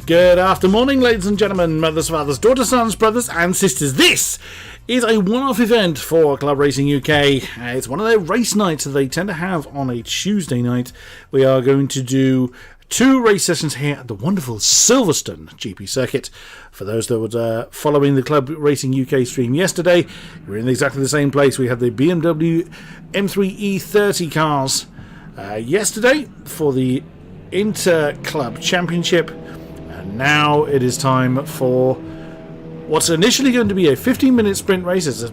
Good afternoon, ladies and gentlemen, mothers, fathers, daughters, sons, brothers and sisters. This is a one-off event for Club Racing UK. It's one of their race nights that they tend to have on a Tuesday night. We are going to do 2 race sessions here at the wonderful Silverstone GP circuit. For those that were following the Club Racing UK stream yesterday, we're in exactly the same place. We had the BMW M3 E30 cars yesterday for the Inter-Club Championship. Now it is time for what's initially going to be a 15-minute sprint race. It's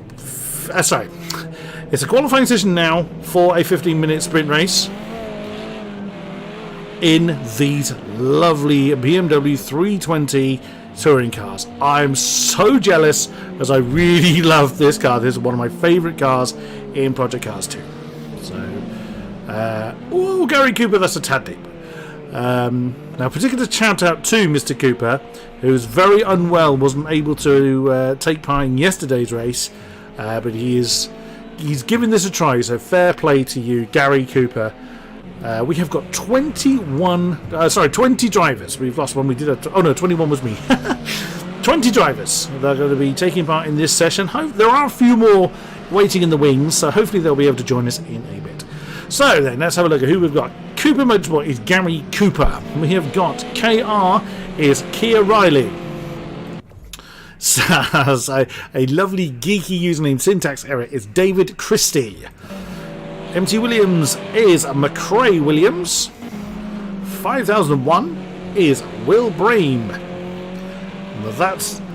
a qualifying session now for a 15-minute sprint race in these lovely BMW 320 touring cars. I'm so jealous as I really love this car. This is one of my favourite cars in Project Cars 2. So, Gary Cooper, that's a tad deep. Now, particular shout out to Mr. Cooper, who's very unwell, wasn't able to take part in yesterday's race, but he's given this a try. So fair play to you, Gary Cooper. We have got 20 drivers. We've lost one. 21 was me. 20 drivers that are going to be taking part in this session. There are a few more waiting in the wings, so hopefully they'll be able to join us in a bit. So then, let's have a look at who we've got. Cooper Motorsport is Gary Cooper. We have got KR is Kia Riley. As a lovely geeky username syntax error is David Christie. MT Williams is McRae Williams. 5001 is Will Brame.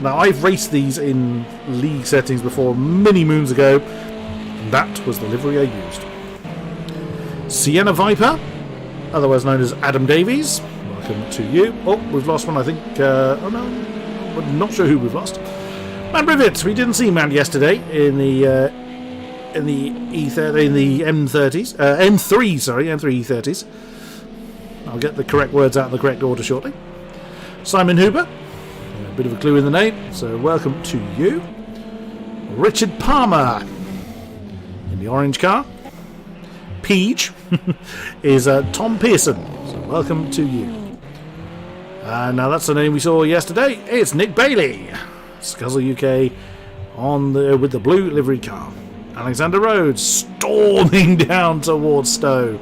Now I've raced these in league settings before many moons ago. That was the livery I used. Sienna Viper, otherwise known as Adam Davies. Welcome to you. Oh, we've lost one, I think. I'm not sure who we've lost. Man Rivet. We didn't see Man yesterday in the M30s, M3 E30s. I'll get the correct words out in the correct order shortly. Simon Hooper, a bit of a clue in the name, so welcome to you. Richard Palmer in the orange car. Peach is Tom Pearson, so welcome to you. Now that's the name we saw yesterday. It's Nick Bailey, Scuzzle UK with the blue livery car. Alexander Rhodes storming down towards Stowe.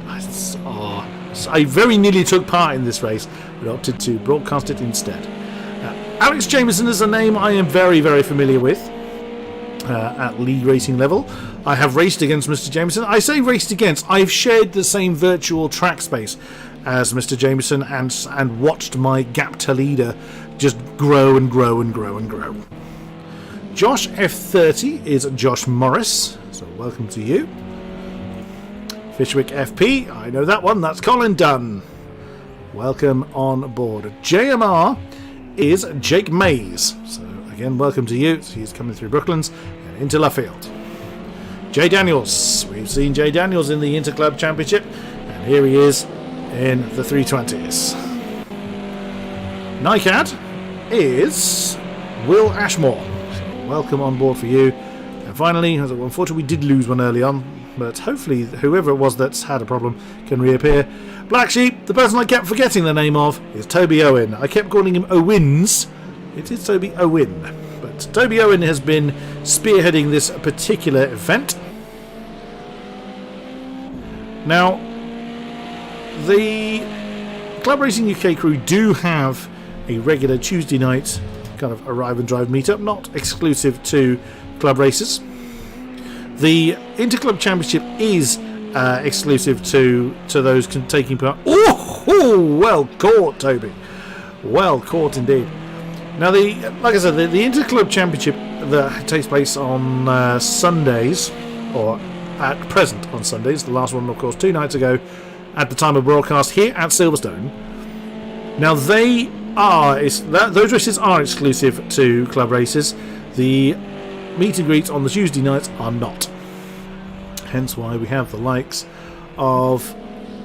I very nearly took part in this race, but opted to broadcast it instead. Alex Jameson is a name I am very, very familiar with at league racing level. I have raced against Mr. Jameson. I say raced against. I've shared the same virtual track space as Mr. Jameson and watched my gap to leader just grow and grow and grow and grow. Josh F30 is Josh Morris, so welcome to you. Fishwick FP, I know that one, that's Colin Dunn. Welcome on board. JMR is Jake Mays, so again, welcome to you. He's coming through Brooklands and into Luffield. Jay Daniels, we've seen Jay Daniels in the Interclub Championship, and here he is in the 320s. NICAD is Will Ashmore. Welcome on board for you. And finally, unfortunately we did lose one early on, but hopefully whoever it was that's had a problem can reappear. Black Sheep, the person I kept forgetting the name of, is Toby Owen. I kept calling him Owens. It is Toby Owen. But Toby Owen has been spearheading this particular event. Now, the Club Racing UK crew do have a regular Tuesday night kind of arrive and drive meetup, not exclusive to club races. The Interclub Championship is exclusive to those taking part. Oh, well caught, Toby. Well caught indeed. Now, like I said, the Interclub Championship that takes place on Sundays, or at present on Sundays. The last one, of course, 2 nights ago, at the time of broadcast here at Silverstone. Now, those races are exclusive to club races. The meet and greets on the Tuesday nights are not. Hence why we have the likes of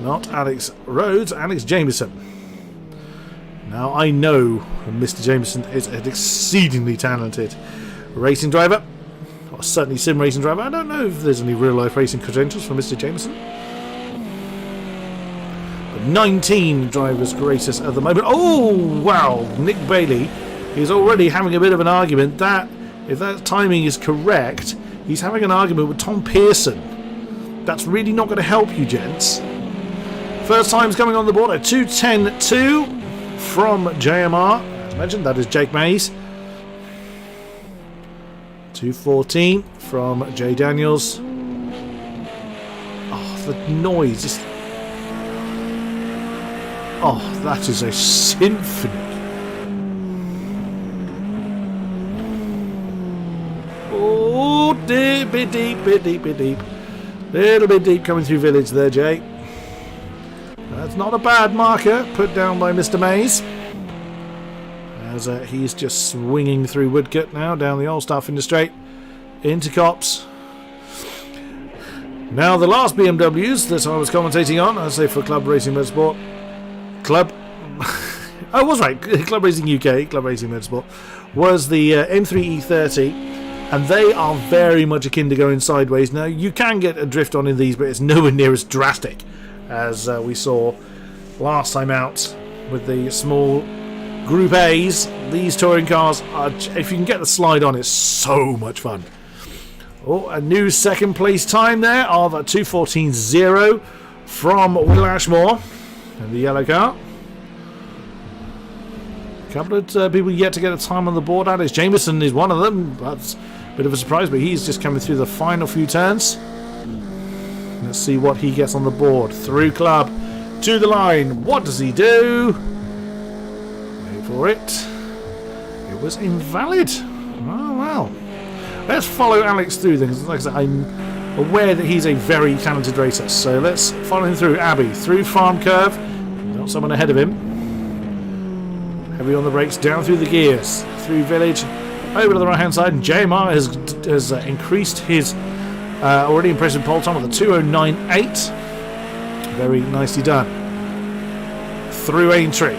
not Alex Rhodes, Alex Jameson. Now, I know Mr. Jameson is an exceedingly talented racing driver, or certainly sim racing driver. I don't know if there's any real life racing credentials for Mr. Jameson. But 19 drivers gracious at the moment. Oh, wow. Nick Bailey is already having a bit of an argument. If that timing is correct, he's having an argument with Tom Pearson. That's really not going to help you, gents. First time's coming on the board at 2:10.2 from JMR. As mentioned, that is Jake Mays. 2:14 from Jay Daniels. Oh, the noise. Oh, that is a symphony. Oh, bit deep. Little bit deep coming through Village there, Jay. That's not a bad marker put down by Mr. Mays. As he's just swinging through Woodcote now, down the old Star Finish Straight, into Copse. Now the last BMWs that I was commentating on, I say for Club Racing Motorsport, I was right, Club Racing UK, Club Racing Motorsport, was the M3 E30, and they are very much akin to going sideways. Now you can get a drift on in these, but it's nowhere near as drastic as we saw last time out with the small Group A's. These touring cars are, if you can get the slide on, it's so much fun. Oh, a new second place time there of 2:14.0 from Will Ashmore in the yellow car. A couple of people yet to get a time on the board. Alex Jameson is one of them. That's a bit of a surprise, but he's just coming through the final few turns. Let's see what he gets on the board. Through Club to the line. What does he do? Wait for it. It was invalid. Oh, well. Let's follow Alex through things. Like I said, I'm aware that he's a very talented racer. So let's follow him through. Abbey, through Farm Curve. Got someone ahead of him. Heavy on the brakes, down through the gears. Through Village, over to the right-hand side. And JMR has increased his already impressive pole time with a 2:09.8. Very nicely done. Through Aintree.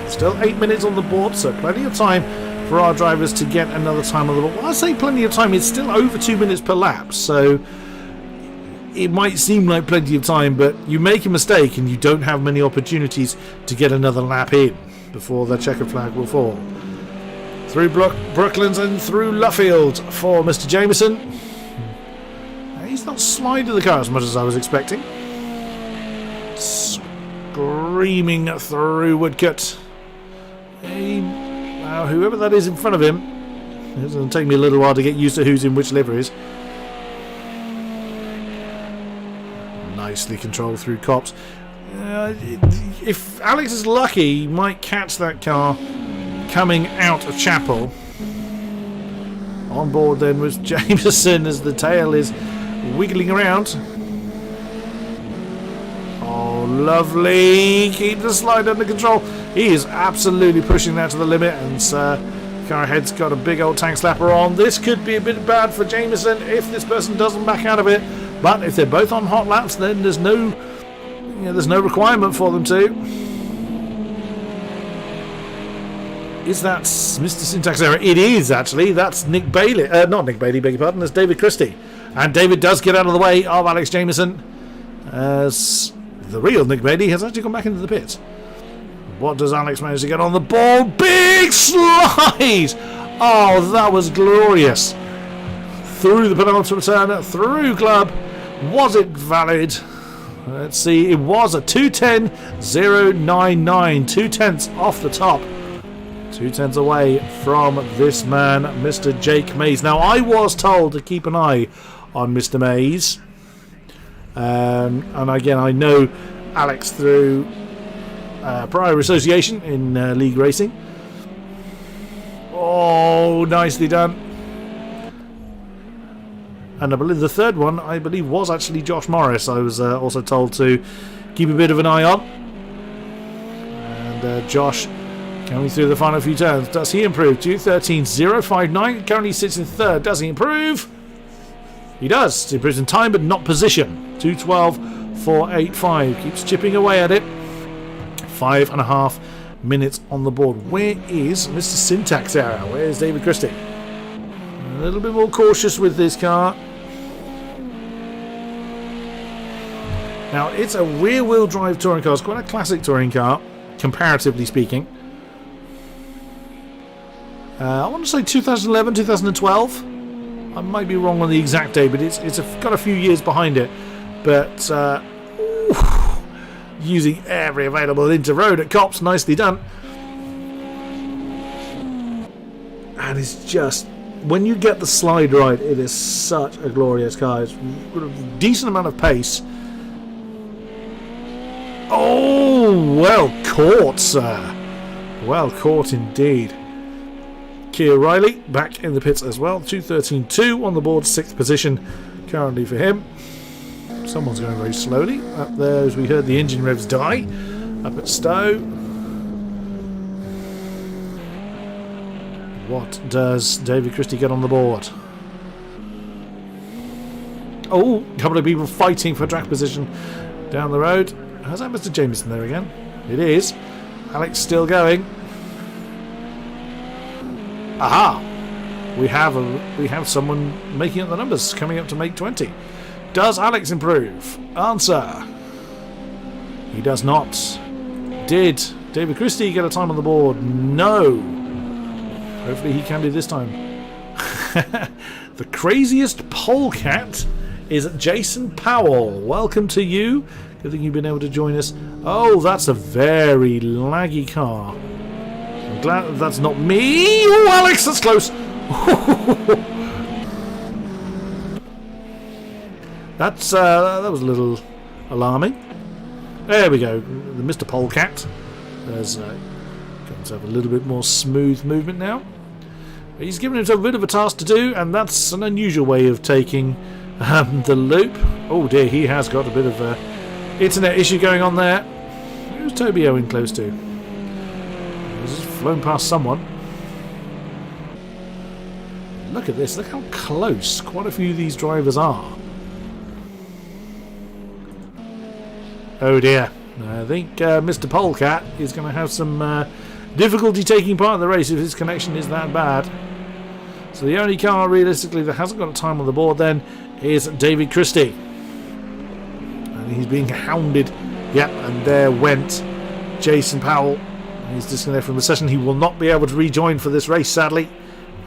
Still 8 minutes on the board, so plenty of time for our drivers to get another time on the board. Well, I say plenty of time, it's still over 2 minutes per lap, so it might seem like plenty of time, but you make a mistake and you don't have many opportunities to get another lap in before the checkered flag will fall. Through Brooklands and through Luffield for Mr. Jameson. He's not sliding the car as much as I was expecting. Screaming through Woodcote. Whoever that is in front of him, it's going to take me a little while to get used to who's in which liveries. Nicely controlled through Copse. If Alex is lucky, he might catch that car coming out of Chapel. On board then was Jameson as the tail is wiggling around. Oh, lovely. Keep the slide under control. He is absolutely pushing that to the limit, and car ahead's got a big old tank slapper on. This could be a bit bad for Jameson if this person doesn't back out of it. But if they're both on hot laps, then there's no requirement for them to. Is that Mr. Syntax Error? It is, actually. That's Nick Bailey. Not Nick Bailey, beg your pardon. That's David Christie. And David does get out of the way of Alex Jameson, as the real Nick Bailey has actually gone back into the pits. What does Alex manage to get on the ball? Big slide! Oh, that was glorious. Through the penultimate turn, through Club. Was it valid? Let's see. It was a 2:10.099. 2/10 off the top. 2/10 away from this man, Mr. Jake Mays. Now, I was told to keep an eye on Mr. Mays. And again, I know Alex through prior association in league racing. Oh, nicely done. And I believe the third one, was actually Josh Morris. I was also told to keep a bit of an eye on. And Josh coming through the final few turns. Does he improve? 2:13.059. Currently sits in third. Does he improve? He does. He improves in time but not position. 2:12.485. Keeps chipping away at it. 5.5 minutes on the board. Where is Mr. Syntax Error? Where is David Christie? A little bit more cautious with this car. Now, it's a rear-wheel drive touring car. It's quite a classic touring car, comparatively speaking. I want to say 2011, 2012. I might be wrong on the exact date, but it's got a few years behind it. But using every available inter-road at Cops, nicely done. And it's just, when you get the slide right, it is such a glorious car. It's got a decent amount of pace. Oh, well caught, sir. Well caught indeed. Keir Riley back in the pits as well. 2:13.2 on the board, 6th position currently for him. Someone's going very slowly. Up there, as we heard the engine revs die. Up at Stowe. What does David Christie get on the board? Oh, a couple of people fighting for track position down the road. How's that Mr. Jameson there again? It is. Alex still going. Aha! We have someone making up the numbers, coming up to make 20. Does Alex improve? Answer. He does not. Did David Christie get a time on the board? No. Hopefully he can do this time. The craziest polecat is Jason Powell. Welcome to you. Good thing you've been able to join us. Oh, that's a very laggy car. I'm glad that's not me. Oh, Alex, that's close. That was a little alarming. There we go. The Mr. Polecat has going to have a little bit more smooth movement now. He's given himself a bit of a task to do, and that's an unusual way of taking the loop. Oh dear, he has got a bit of a internet issue going on there. Who's Toby Owen close to? He's flown past someone. Look at this, look how close quite a few of these drivers are. Oh dear, I think Mr. Polecat is going to have some difficulty taking part in the race if his connection is that bad. So the only car realistically that hasn't got a time on the board then is David Christie. And he's being hounded. Yep, and there went Jason Powell. He's disconnected from the session. He will not be able to rejoin for this race, sadly,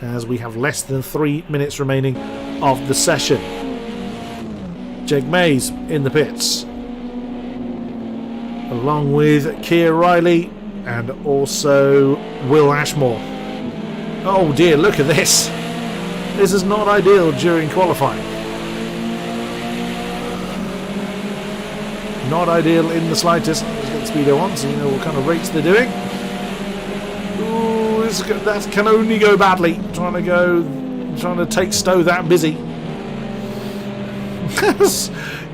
as we have less than 3 minutes remaining of the session. Jake Mays in the pits, along with Keir Riley and also Will Ashmore. Oh dear, look at this. This is not ideal during qualifying. Not ideal in the slightest. Let's get the speedo on so you know what kind of rates they're doing. Ooh, that can only go badly. Trying to take Stowe that busy.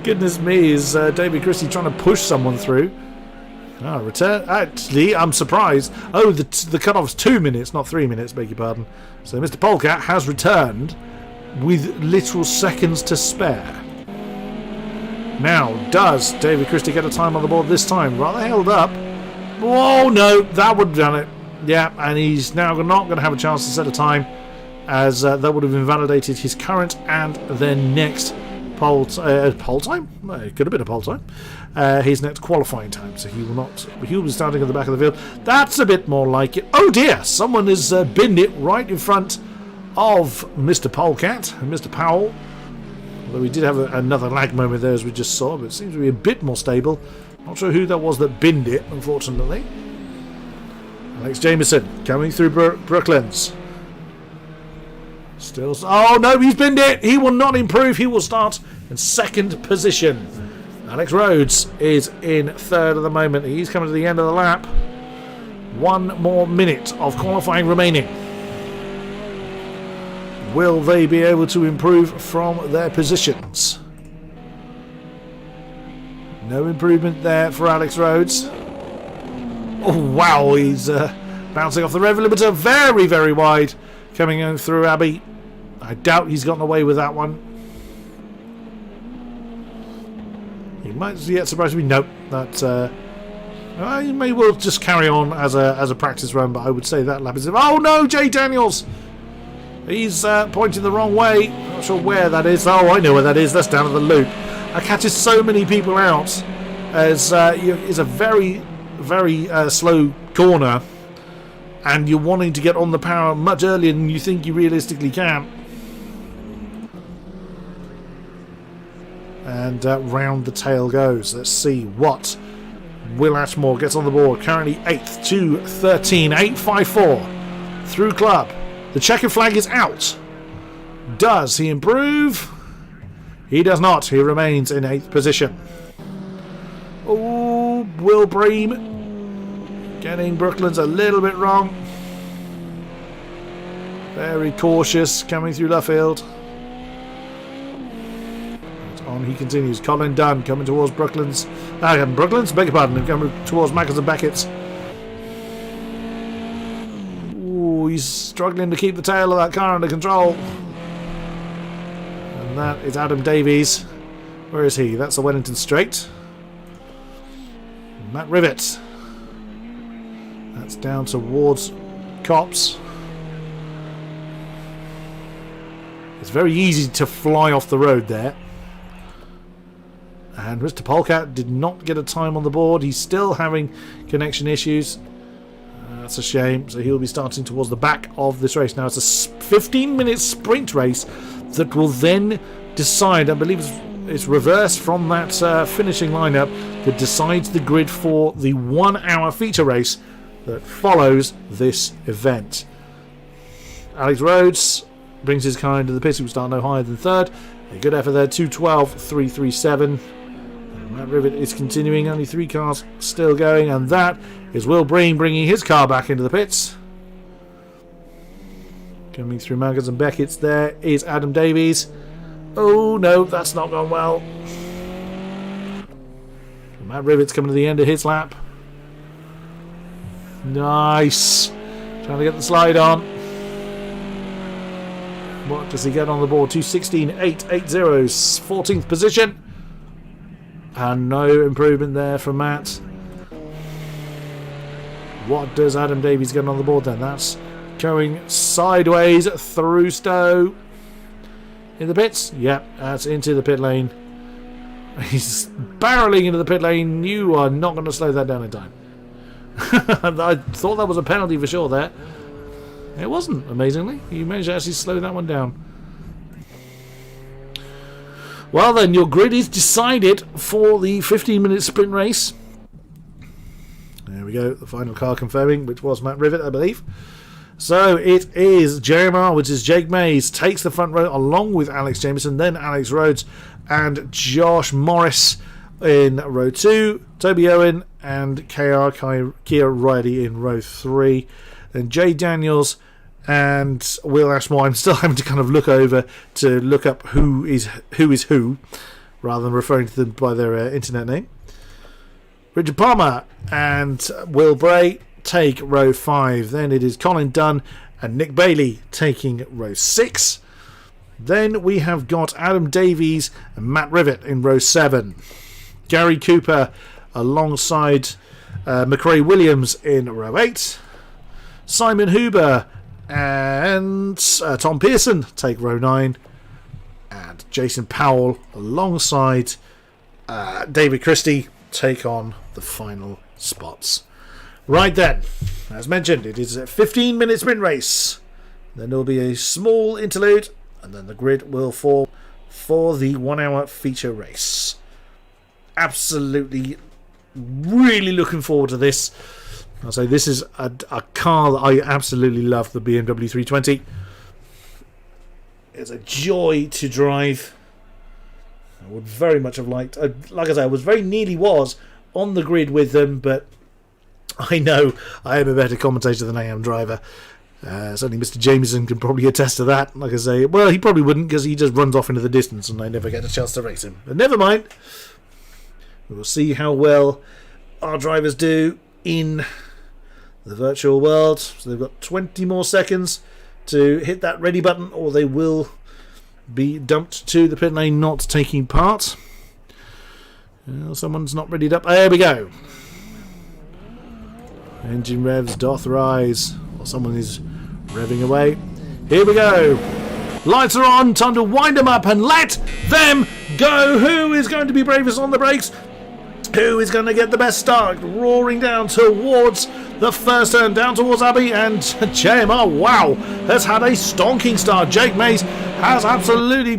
Goodness me, is David Christie trying to push someone through? Ah, return. Actually, I'm surprised. Oh, the cut-off's 2 minutes, not 3 minutes, beg your pardon. So Mr. Polecat has returned with literal seconds to spare. Now, does David Christie get a time on the board this time? Rather held up. Oh, no, that would have done it. Yeah, and he's now not going to have a chance to set a time, as that would have invalidated his current and then next pole time? No, it could have been a pole time. His next qualifying time, so he will be starting at the back of the field. That's a bit more like it. Oh dear, someone has binned it right in front of Mr. Polecat and Mr. Powell. Although we did have another lag moment there, as we just saw, but it seems to be a bit more stable. Not sure who that was that binned it, unfortunately. Alex Jameson coming through Brooklands. Still, oh no, he's binned it. He will not improve. He will start in second position. Alex Rhodes is in third at the moment. He's coming to the end of the lap. 1 more minute of qualifying remaining. Will they be able to improve from their positions? No improvement there for Alex Rhodes. Oh wow, he's bouncing off the rev limiter very, very wide. Coming in through Abbey. I doubt he's gotten away with that one. He might yet surprise me. Nope. That he may well just carry on as a practice run, but I would say that lap is. Oh no, Jay Daniels! He's pointing the wrong way. Not sure where that is. Oh, I know where that is. That's down at the loop. catches so many people out as it's a very, very slow corner, and you're wanting to get on the power much earlier than you think you realistically can. And round the tail goes. Let's see what Will Ashmore gets on the board. Currently 8th to 13, 8.54 through club. The checkered flag is out. Does he improve? He does not. He remains in 8th position. Oh, Will Bream getting Brooklands a little bit wrong. Very cautious coming through Luffield. On he continues. Colin Dunn coming towards Brooklands. Brooklands? Beg your pardon. Coming towards Mackers and Beckett's. Ooh, he's struggling to keep the tail of that car under control. And that is Adam Davies. Where is he? That's the Wellington Straight. Matt Rivet. That's down towards Cops. It's very easy to fly off the road there. And Mr. Polkat did not get a time on the board. He's still having connection issues. That's a shame. So he'll be starting towards the back of this race. Now it's a 15-minute sprint race that will then decide, I believe it's reversed from that finishing lineup, that decides the grid for the 1 hour feature race that follows this event. Alex Rhodes brings his car into the pits. He will start no higher than 3rd. A good effort there, 2:12.337. Matt Rivet is continuing, only 3 cars still going, and that is Will Breen bringing his car back into the pits. Coming through Maggers and Beckett's there is Adam Davies. Oh no, that's not gone well. Matt Rivet's coming to the end of his lap. Nice. Trying to get the slide on. What does he get on the board? 2:16.880, 14th position. And no improvement there from Matt. What does Adam Davies get on the board then? That's going sideways through Stowe. In the pits? Yep, that's into the pit lane. He's barreling into the pit lane. You are not going to slow that down in time. I thought that was a penalty for sure there. It wasn't, amazingly. You managed to actually slow that one down. Well then, your grid is decided for the 15-minute sprint race. There we go, the final car confirming, which was Matt Rivet, I believe. So it is JMR, which is Jake Mays, takes the front row along with Alex Jameson, then Alex Rhodes and Josh Morris in row 2, Toby Owen and Kia Riley in row 3, and Jay Daniels and Will Ashmore. I'm still having to kind of look over to look up who is who, rather than referring to them by their internet name. Richard Palmer and Will Bray take row 5. Then it is Colin Dunn and Nick Bailey taking row 6. Then we have got Adam Davies and Matt Rivet in row 7. Gary Cooper alongside McRae Williams in row 8. Simon Huber and Tom Pearson take row 9, and Jason Powell alongside David Christie take on the final spots. Right then, as mentioned, it is a 15-minute sprint race. Then there will be a small interlude, and then the grid will form for the 1 hour feature race. Absolutely, really looking forward to this. I'll say this is a car that I absolutely love, the BMW 320. It's a joy to drive. I would very much have liked, like I say, I was very nearly on the grid with them, but I know I am a better commentator than I am driver. Certainly Mr. Jameson can probably attest to that. Like I say, well, he probably wouldn't, because he just runs off into the distance and I never get a chance to race him. But never mind. We will see how well our drivers do in the virtual world. So they've got 20 more seconds to hit that ready button, or they will be dumped to the pit lane not taking part. Someone's not readied up. There we go. Engine revs doth rise, or someone is revving away. Here we go. Lights are on. Time to wind them up and let them go. Who is going to be bravest on the brakes? Who is going to get the best start? Roaring down towards the first turn, down towards Abbey, and JMR, wow, has had a stonking start. Jake Mays has absolutely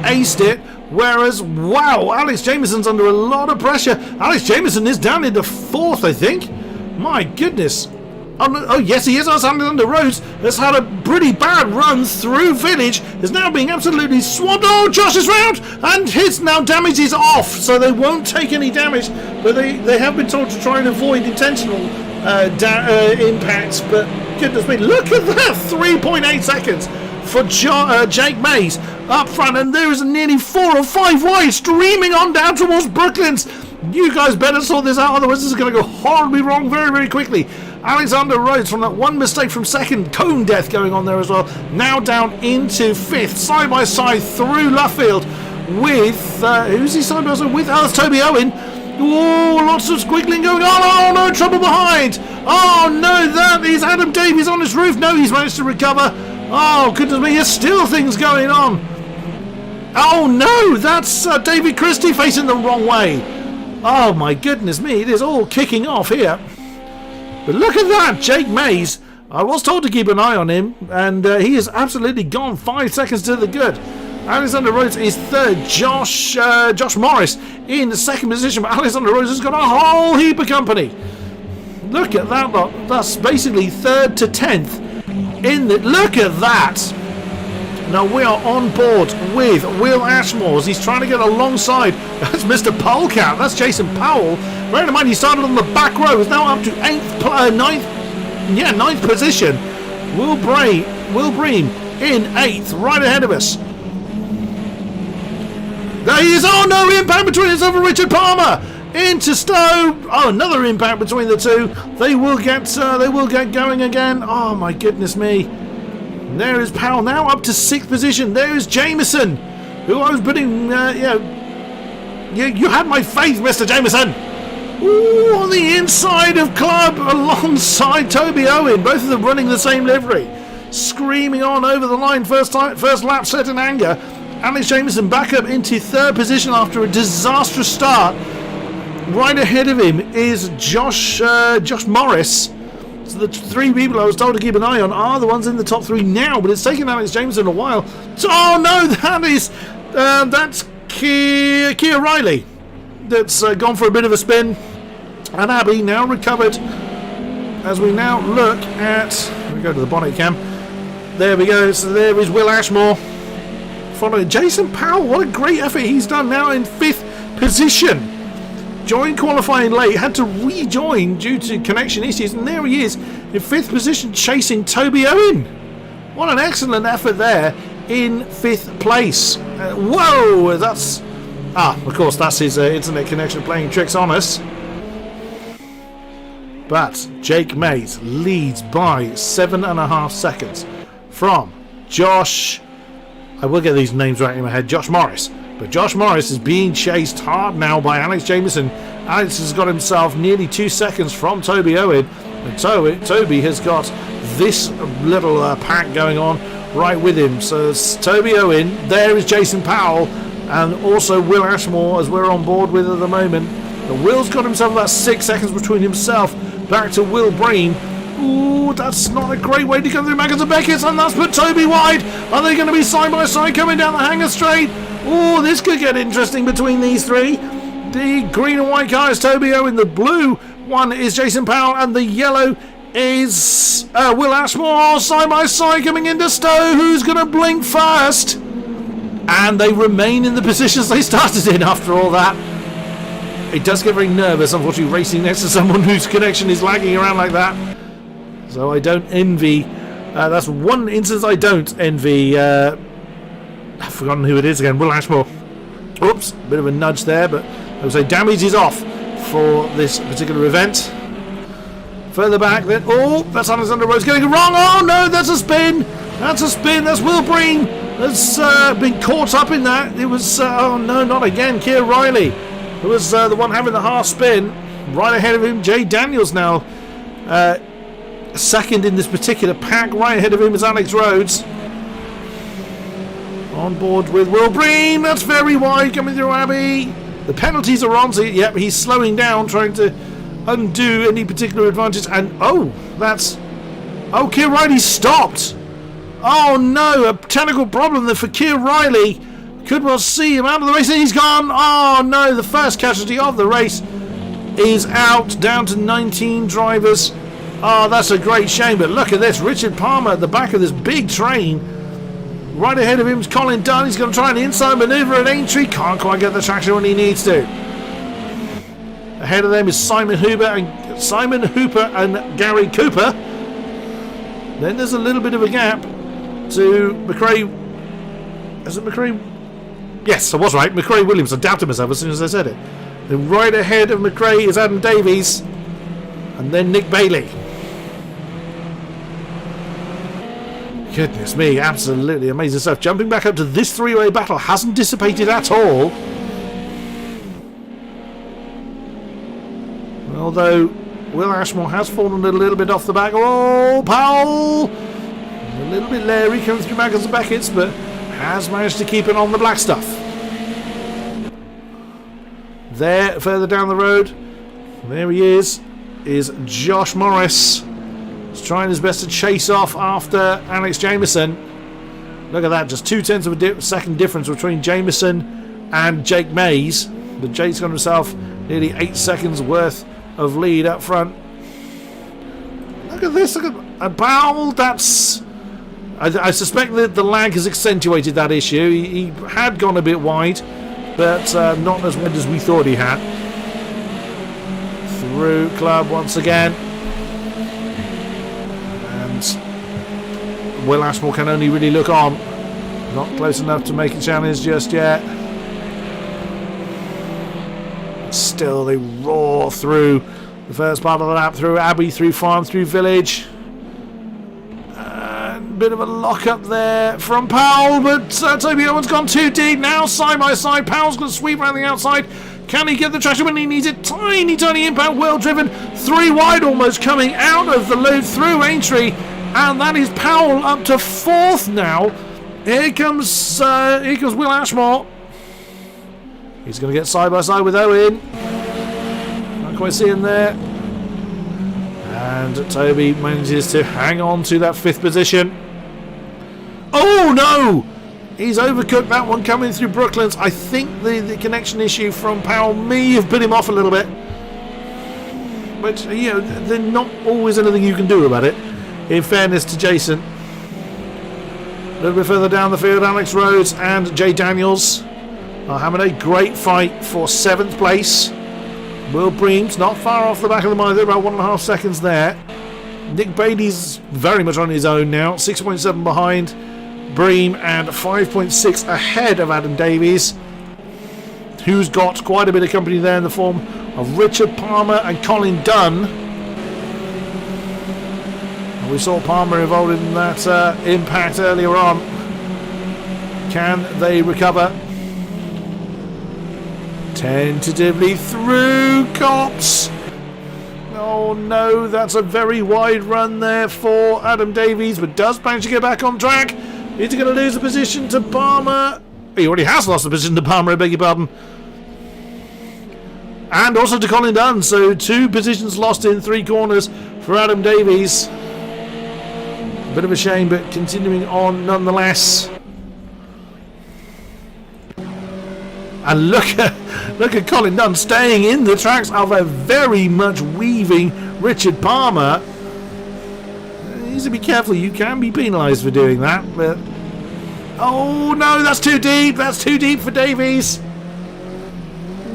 aced it, whereas, wow, Alex Jameson's under a lot of pressure. Alex Jameson is down into 4th, I think. My goodness. Oh, yes, he is. Alexander Rhodes has had a pretty bad run through Village. Is now being absolutely swamped. Oh, Josh is round, and his now damage is off, so they won't take any damage. But they have been told to try and avoid intentional impacts. But goodness me, look at that! 3.8 seconds for Jake Mays up front, and there is nearly 4 or 5 wide streaming on down towards Brooklands. You guys better sort this out, otherwise this is going to go horribly wrong very, very quickly. Alexander Rhodes, from that one mistake from second, cone death going on there as well, now down into 5th, side by side through Luffield with, who's he side by side with? Oh, it's Toby Owen. Oh, lots of squiggling going on. Oh no, trouble behind. Oh no, that is Adam Davies on his roof. No, he's managed to recover. Oh goodness me, there's still things going on. Oh no, that's David Christie facing the wrong way. Oh my goodness me, it is all kicking off here. But look at that, Jake Mays. I was told to keep an eye on him, and he has absolutely gone 5 seconds to the good. Alexander Rhodes is 3rd. Josh Morris in the 2nd position, but Alexander Rhodes has got a whole heap of company. Look at that lot. That's basically 3rd to 10th. Look at that. Now we are on board with Will Ashmore as he's trying to get alongside. That's Mr. Polecat. That's Jason Powell. Bear in mind, he started on the back row. Is now up to 9th position. Will Bream in 8th, right ahead of us. There he is. Oh no, impact between himself and Richard Palmer. Into Stowe. Oh, another impact between the two. They will get going again. Oh my goodness me. There is Powell now up to 6th position. There is Jameson, who I was putting, you had my faith, Mr. Jameson. Ooh, on the inside of Club alongside Toby Owen, both of them running the same livery. Screaming on over the line, first lap set in anger. Alex Jameson back up into 3rd position after a disastrous start. Right ahead of him is Josh Morris. So the 3 people I was told to keep an eye on are the ones in the top 3 now, but it's taken Alex Jameson a while. Oh no, that's Kia Riley that's gone for a bit of a spin, and Abbey now recovered. As we now look at, we go to the bonnet cam. There we go. So there is Will Ashmore following Jason Powell. What a great effort he's done, now in 5th position. Joined qualifying late, had to rejoin due to connection issues, and there he is in 5th position chasing Toby Owen. What an excellent effort there in 5th place. Whoa, that's... of course, that's his internet connection playing tricks on us. But Jake Mays leads by 7.5 seconds from Josh... I will get these names right in my head. Josh Morris. But Josh Morris is being chased hard now by Alex Jameson. Alex has got himself nearly 2 seconds from Toby Owen. And Toby has got this little pack going on right with him. So it's Toby Owen. There is Jason Powell. And also Will Ashmore, as we're on board with at the moment. But Will's got himself about 6 seconds between himself. Back to Will Breen. Ooh, that's not a great way to go through Maggins and Beckett. And that's put Toby wide. Are they going to be side by side coming down the hanger straight? Oh, this could get interesting between these 3. The green and white car is Toby Owen. The blue one is Jason Powell. And the yellow is Will Ashmore. Side by side coming into Stowe. Who's going to blink first? And they remain in the positions they started in after all that. It does get very nervous, unfortunately, racing next to someone whose connection is lagging around like that. So I don't envy... that's one instance I don't envy... I've forgotten who it is again. Will Ashmore. Oops, bit of a nudge there, but I would say damage is off for this particular event. Further back then. Oh, that's Alexander Rhodes getting it wrong. Oh no, that's a spin. That's a spin. That's Will Breen. That's been caught up in that. It was, oh no, not again. Kia Riley, who was the one having the half spin. Right ahead of him, Jay Daniels now. Second in this particular pack. Right ahead of him is Alex Rhodes. On board with Will Breen. That's very wide coming through Abbey. The penalties are on. So, yep, he's slowing down, trying to undo any particular advantage. And, oh, that's... Oh, Keir Riley stopped. Oh, no, a technical problem there for Keir Riley. Could well see him out of the race, and he's gone. Oh, no, the first casualty of the race is out, down to 19 drivers. Oh, that's a great shame, but look at this. Richard Palmer at the back of this big train. Right ahead of him is Colin Dunn. He's going to try an inside manoeuvre at Aintree. Can't quite get the traction when he needs to. Ahead of them is Simon Hooper and Gary Cooper. Then there's a little bit of a gap to McRae. Is it McRae? Yes, I was right. McRae Williams. I doubted myself as soon as I said it. Then right ahead of McRae is Adam Davies. And then Nick Bailey. Goodness me, absolutely amazing stuff. Jumping back up to this three-way battle hasn't dissipated at all. Although Will Ashmore has fallen a little bit off the back. Oh, Powell! A little bit leery coming through Maggins and Beckett's, but has managed to keep it on the black stuff. There, further down the road, there he is Josh Morris. He's trying his best to chase off after Alex Jameson. Look at that, just 0.2 of a second difference between Jameson and Jake Mays. But Jake's got himself nearly 8 seconds worth of lead up front. Look at this, look at Powell. That's... I suspect that the lag has accentuated that issue. He had gone a bit wide, but not as wide as we thought he had. Through Club once again. And Will Ashmore can only really look on. Not close enough to make a challenge just yet. Still they roar through the first part of the lap, through Abbey, through Farm, through Village. Bit of a lock up there from Powell, but Toby Owen's gone too deep now, side by side. Powell's going to sweep around the outside. Can he get the traction when he needs it? Tiny impact, well driven, 3 wide almost, coming out of the loop through Aintree, and that is Powell up to 4th now. Here comes Will Ashmore. He's going to get side by side with Owen. Can't quite see him there. And Toby manages to hang on to that 5th position. Oh no! He's overcooked that one coming through Brooklands. I think the connection issue from Powell may have put him off a little bit. But, you know, there's not always anything you can do about it, in fairness to Jason. A little bit further down the field, Alex Rhodes and Jay Daniels are having a great fight for 7th place. Will Bream's not far off the back of the line, about 1.5 seconds there. Nick Bailey's very much on his own now, 6.7 behind Bream and 5.6 ahead of Adam Davies, who's got quite a bit of company there in the form of Richard Palmer and Colin Dunn. And we saw Palmer involved in that impact earlier on. Can they recover? Tentatively through Cops. Oh no, that's a very wide run there for Adam Davies, but does manage to get back on track. Is he going to lose the position to Palmer? He already has lost the position to Palmer, I beg your pardon. And also to Colin Dunn, so 2 positions lost in 3 corners for Adam Davies. A bit of a shame, but continuing on nonetheless. And look at Colin Dunn staying in the tracks of a very much weaving Richard Palmer. You need to be careful, you can be penalised for doing that, but... Oh no, that's too deep! That's too deep for Davies!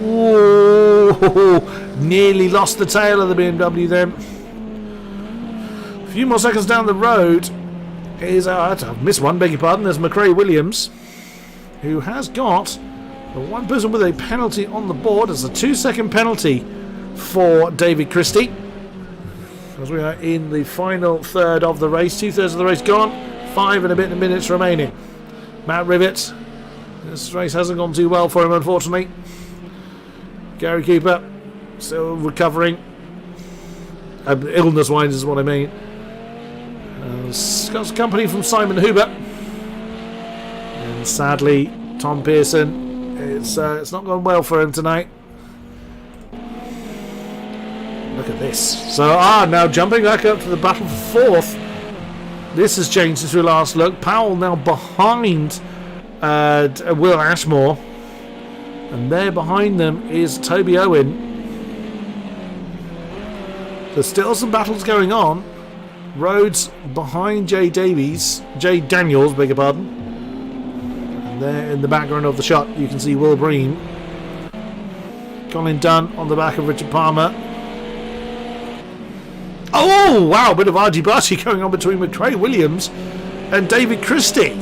Whoa, nearly lost the tail of the BMW then. A few more seconds down the road is... I've missed one, beg your pardon. There's McRae Williams, who has got... the one person with a penalty on the board. It's a 2-second penalty for David Christie. As we are in the final third of the race. 2/3 of the race gone. 5 and a bit of minutes remaining. Matt Rivett. This race hasn't gone too well for him, unfortunately. Gary Cooper still recovering. Illness-wise is what I mean. Got some company from Simon Hubert. And sadly, Tom Pearson, it's not gone well for him tonight. Look at this. So, now jumping back up to the battle for fourth. This has changed since we last looked. Powell now behind Will Ashmore. And there behind them is Toby Owen. There's still some battles going on. Rhodes behind Jay Daniels, beg your pardon. And there in the background of the shot, you can see Will Breen. Colin Dunn on the back of Richard Palmer. Oh, wow, a bit of argy-bargy going on between McTrey Williams and David Christie.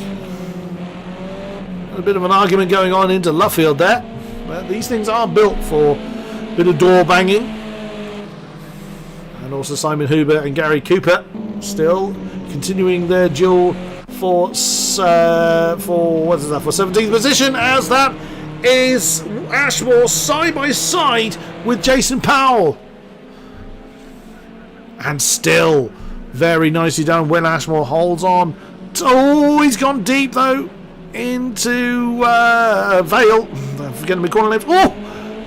A bit of an argument going on into Luffield there. But these things are built for a bit of door banging. And also Simon Huber and Gary Cooper still continuing their duel for 17th position, as that is Ashmore side by side with Jason Powell. And still very nicely done. Will Ashmore holds on. Oh, he's gone deep though into Vale. I'm forgetting my corner left. Oh,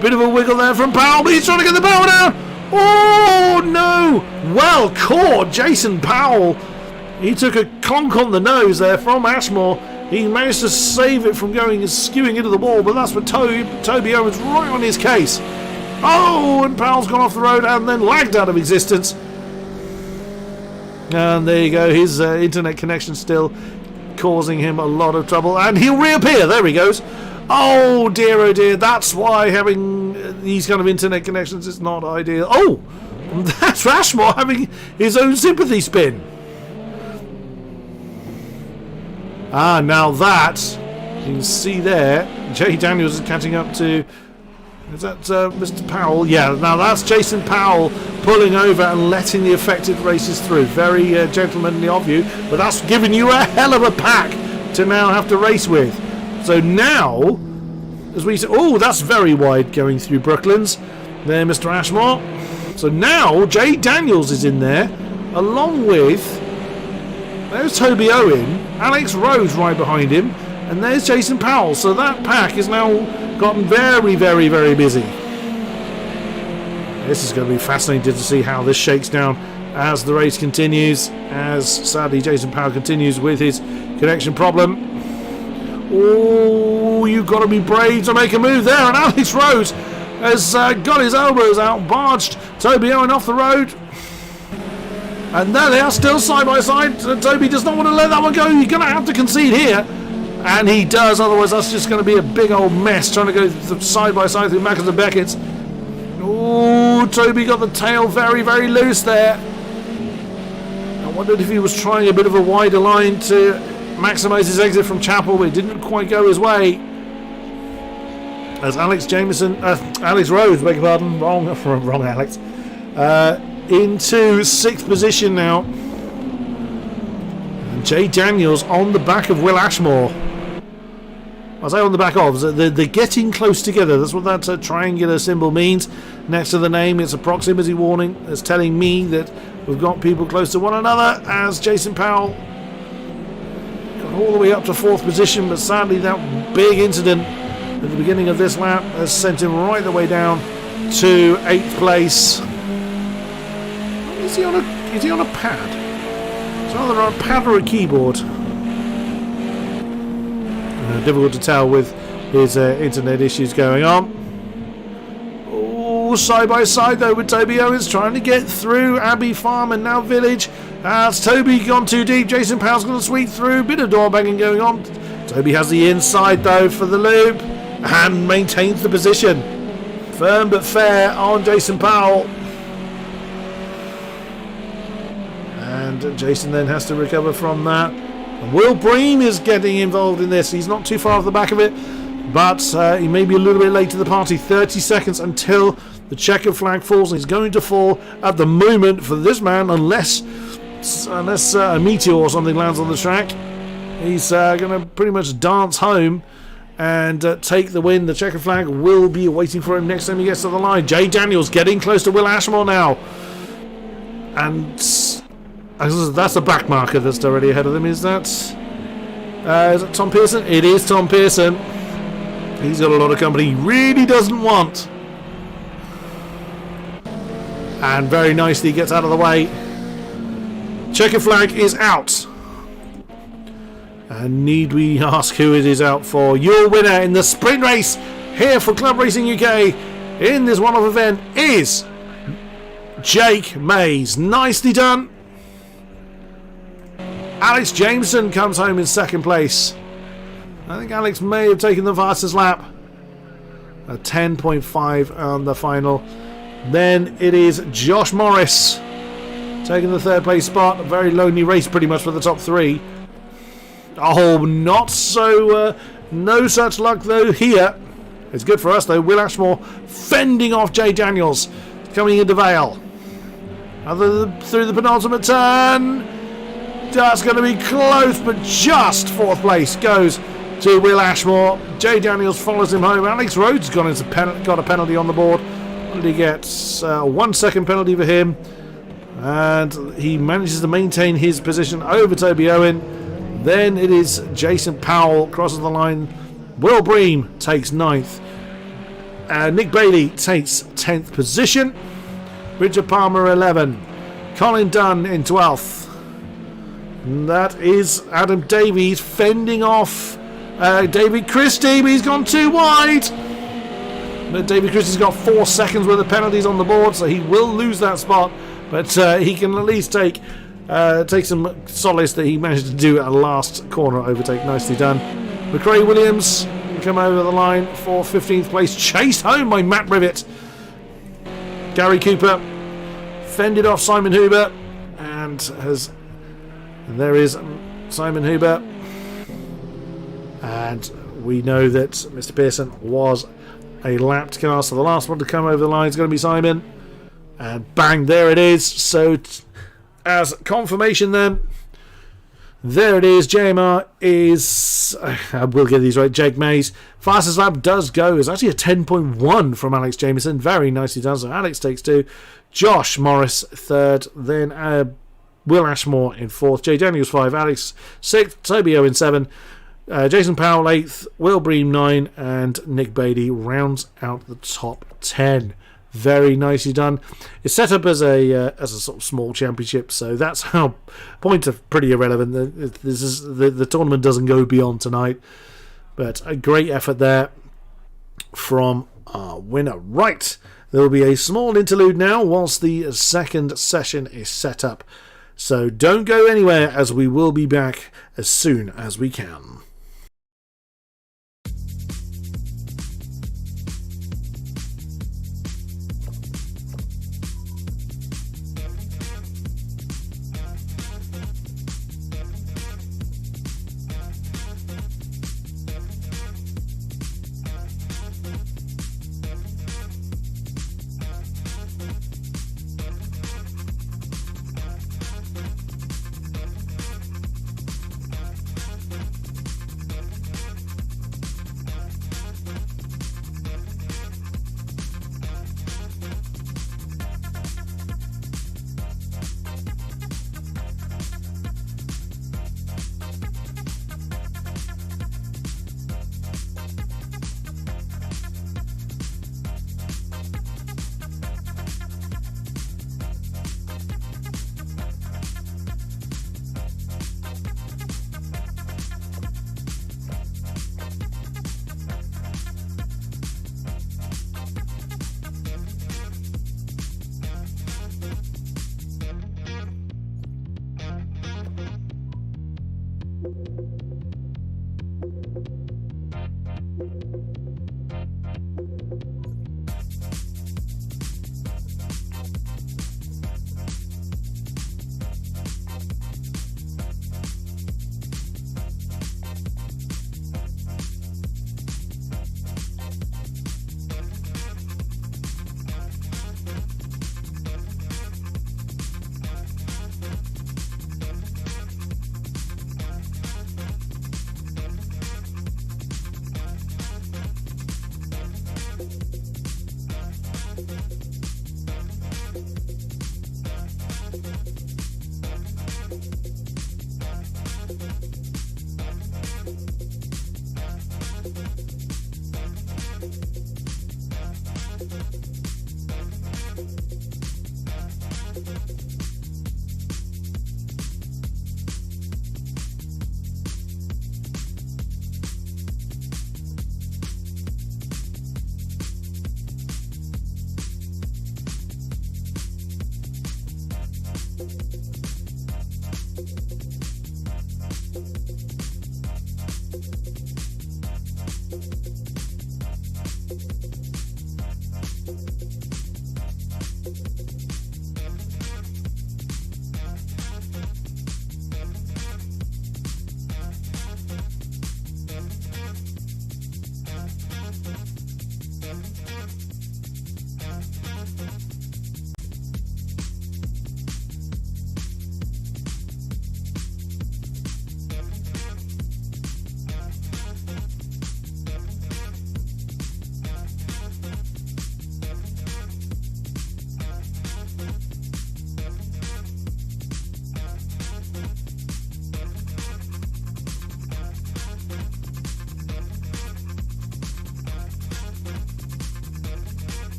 bit of a wiggle there from Powell, but he's trying to get the power down. Oh no! Well caught, Jason Powell. He took a clonk on the nose there from Ashmore. He managed to save it from going and skewing into the wall, but that's what Toby Owens right on his case. Oh, and Powell's gone off the road and then lagged out of existence. And there you go, his internet connection still causing him a lot of trouble, and he'll reappear. There he goes. Oh dear, that's why having these kind of internet connections is not ideal. Oh, that's Ashmore having his own sympathy spin. Now that you can see there, Jay Daniels is catching up to, is that Mr. Powell? Yeah, now that's Jason Powell pulling over and letting the affected races through. Very gentlemanly of you, but that's giving you a hell of a pack to now have to race with. So now, as we say, oh, that's very wide going through Brooklands. There, Mr. Ashmore. So now, Jay Daniels is in there, along with, there's Toby Owen, Alex Rhodes right behind him, and there's Jason Powell. So that pack has now gotten very, very, very busy. This is going to be fascinating to see how this shakes down as the race continues, as sadly Jason Powell continues with his connection problem. Oh, you've got to be brave to make a move there, and Alex Rhodes has got his elbows out, barged Toby Owen off the road. And there they are, still side by side. Toby does not want to let that one go. You're going to have to concede here. And he does, otherwise that's just going to be a big old mess trying to go side by side through Mackers and Beckett's. Oh, Toby got the tail very, very loose there. I wondered if he was trying a bit of a wider line to maximise his exit from Chapel, but it didn't quite go his way. As Alex Rhodes, beg your pardon, wrong Alex, into 6th position now. And Jay Daniels on the back of Will Ashmore. I say on the back of, they're getting close together. That's what that triangular symbol means. Next to the name, it's a proximity warning. It's telling me that we've got people close to one another, as Jason Powell got all the way up to 4th position, but sadly that big incident at the beginning of this lap has sent him right the way down to 8th place. Is he on a pad? It's either on a pad or a keyboard. Difficult to tell with his internet issues going on. Oh, side by side though with Toby Owens trying to get through Abbey Farm and now Village. Has Toby gone too deep? Jason Powell's going to sweep through. Bit of door banging going on. Toby has the inside though for the loop and maintains the position. Firm but fair on Jason Powell. And Jason then has to recover from that. And Will Breen is getting involved in this. He's not too far off the back of it, but he may be a little bit late to the party. 30 seconds until the checkered flag falls. He's going to fall at the moment for this man, unless a meteor or something lands on the track. He's going to pretty much dance home and take the win. The checkered flag will be waiting for him next time he gets to the line. Jay Daniels getting close to Will Ashmore now. And that's a back marker that's already ahead of them. Is that Is it Tom Pearson? It is Tom Pearson. He's got a lot of company he really doesn't want. And very nicely gets out of the way. Checker flag is out. And need we ask who it is out for? Your winner in the sprint race here for Club Racing UK in this one-off event is Jake Mays. Nicely done. Alex Jameson comes home in second place. I think Alex may have taken the fastest lap. A 10.5 on the final. Then it is Josh Morris taking the third place spot. A very lonely race pretty much for the top three. Oh, not so... no such luck though here. It's good for us though. Will Ashmore fending off Jay Daniels. Coming into Vale. Through the penultimate turn. That's going to be close, but just fourth place goes to Will Ashmore. Jay Daniels follows him home. Alex Rhodes got a penalty on the board. What did he get? 1 second penalty for him. And he manages to maintain his position over Toby Owen. Then it is Jason Powell crosses the line. Will Bream takes 9th. Nick Bailey takes 10th position. Richard Palmer 11. Colin Dunn in 12th. And that is Adam Davies fending off David Christie, but he's gone too wide. But David Christie's got 4 seconds worth of penalties on the board, so he will lose that spot. But he can at least take some solace that he managed to do at a last corner overtake. Nicely done. McRae Williams come over the line for 15th place, chased home by Matt Rivet. Gary Cooper fended off Simon Huber, and there is Simon Huber. And we know that Mr. Pearson was a lapped car, so the last one to come over the line is going to be Simon. And bang, there it is. So as confirmation then, there it is. JMR is, I will get these right, Jake Mays. Fastest lap does go. It's actually a 10.1 from Alex Jameson. Very nicely done. So Alex takes 2. Josh Morris 3rd. Then Will Ashmore in 4th. Jay Daniels 5. Alex 6th. Toby Owen 7. Jason Powell 8th. Will Bream 9. And Nick Bailey rounds out the top 10. Very nicely done. It's set up as a sort of small championship, so that's how points are pretty irrelevant. The tournament doesn't go beyond tonight, but a great effort there from our winner. Right, there will be a small interlude now whilst the second session is set up. So don't go anywhere, as we will be back as soon as we can.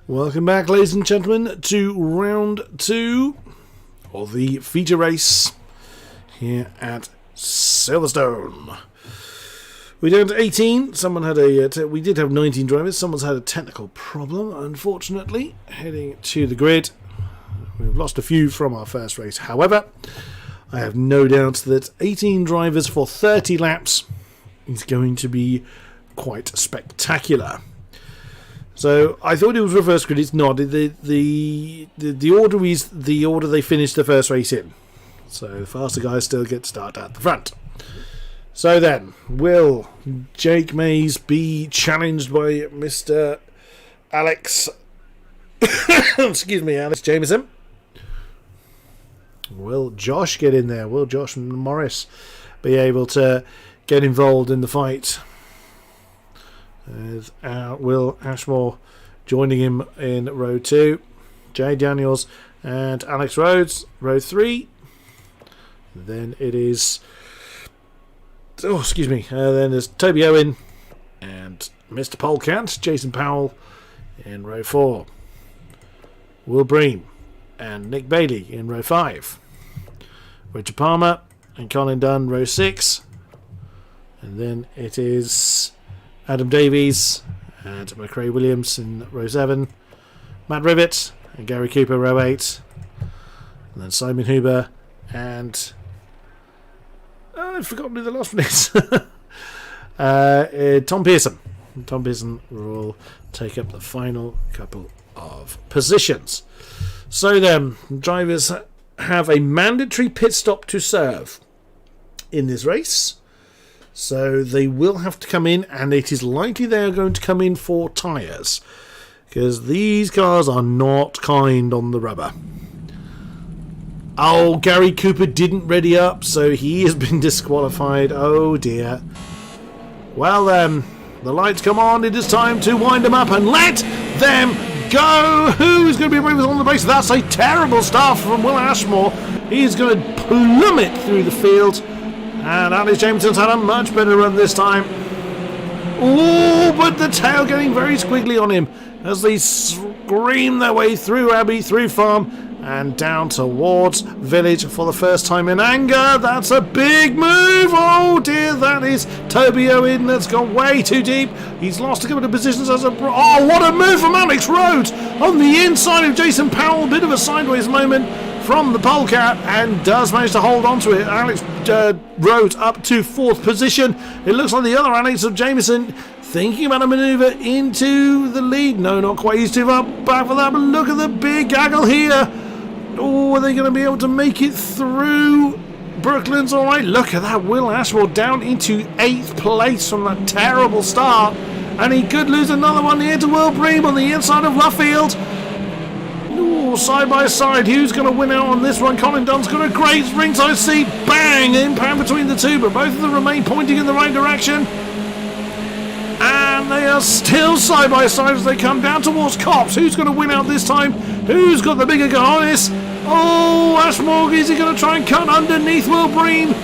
Welcome back, ladies and gentlemen, to round 2 of the feature race here at Silverstone. We're down to 18. Someone had we did have 19 drivers. Someone's had a technical problem, unfortunately, heading to the grid. We've lost a few from our first race. However, I have no doubt that 18 drivers for 30 laps is going to be quite spectacular. So I thought it was reverse grid. It's not. The order is the order they finished the first race in. So the faster guys still get to start at the front. So then, will Jake Mays be challenged by Mr. Alex? Excuse me, Alex Jameson. Will Josh get in there? Will Josh Morris be able to get involved in the fight? With Will Ashmore joining him in row 2, Jay Daniels and Alex Rhodes, row 3. Then it is, then there's Toby Owen and Mr. Polecat, Jason Powell in row 4, Will Bream and Nick Bailey in row 5, Richard Palmer and Colin Dunn, row 6, and then it is Adam Davies and McRae Williams in row 7, Matt Rivet and Gary Cooper, row 8, and then Simon Huber and I've forgotten who the last one is. Tom Pearson. Tom Pearson will take up the final couple of positions. So then, drivers have a mandatory pit stop to serve in this race. So they will have to come in, and it is likely they are going to come in for tyres, because these cars are not kind on the rubber. Oh, Gary Cooper didn't ready up, so he has been disqualified. Oh dear. Well then, the lights come on. It is time to wind them up and let them go. Who's going to be bravest on the base? That's a terrible start from Will Ashmore. He's going to plummet through the field. And Alex Jameson's had a much better run this time. Oh, but the tail getting very squiggly on him as they scream their way through Abbey, through Farm, and down towards Village for the first time in anger. That's a big move. Oh dear, that is Toby Owen. That's gone way too deep. He's lost a couple of positions as a... Oh, what a move from Alex Rhodes on the inside of Jason Powell. A bit of a sideways moment from the Polecat, and does manage to hold on to it. Alex Rhodes up to 4th position. It looks like the other Alex of Jameson thinking about a manoeuvre into the lead. No, not quite. He's too far back for that, but look at the big gaggle here. Oh, are they going to be able to make it through? Brooklands all right. Look at that. Will Ashmore down into 8th place from that terrible start, and he could lose another one here to Will Bream on the inside of Luffield. Oh, Oh, side by side. Who's going to win out on this one? Colin Dunn's got a great ringside seat. Bang! Impact between the two, but both of them remain pointing in the right direction. And they are still side by side as they come down towards Cops. Who's going to win out this time? Who's got the bigger cojones? Oh, Ashmore, is he going to try and cut underneath Will Breen?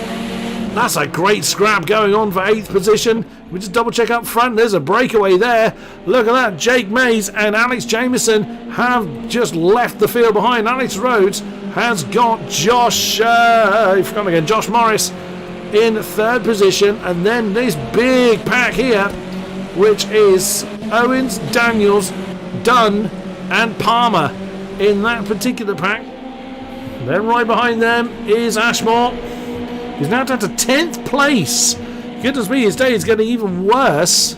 That's a great scrap going on for 8th position. We just double check up front. There's a breakaway there. Look at that. Jake Mays and Alex Jameson have just left the field behind. Alex Rhodes has got Josh Morris in 3rd position. And then this big pack here, which is Owens, Daniels, Dunn and Palmer in that particular pack. Then right behind them is Ashmore. He's now down to 10th place. Goodness me, his day is getting even worse.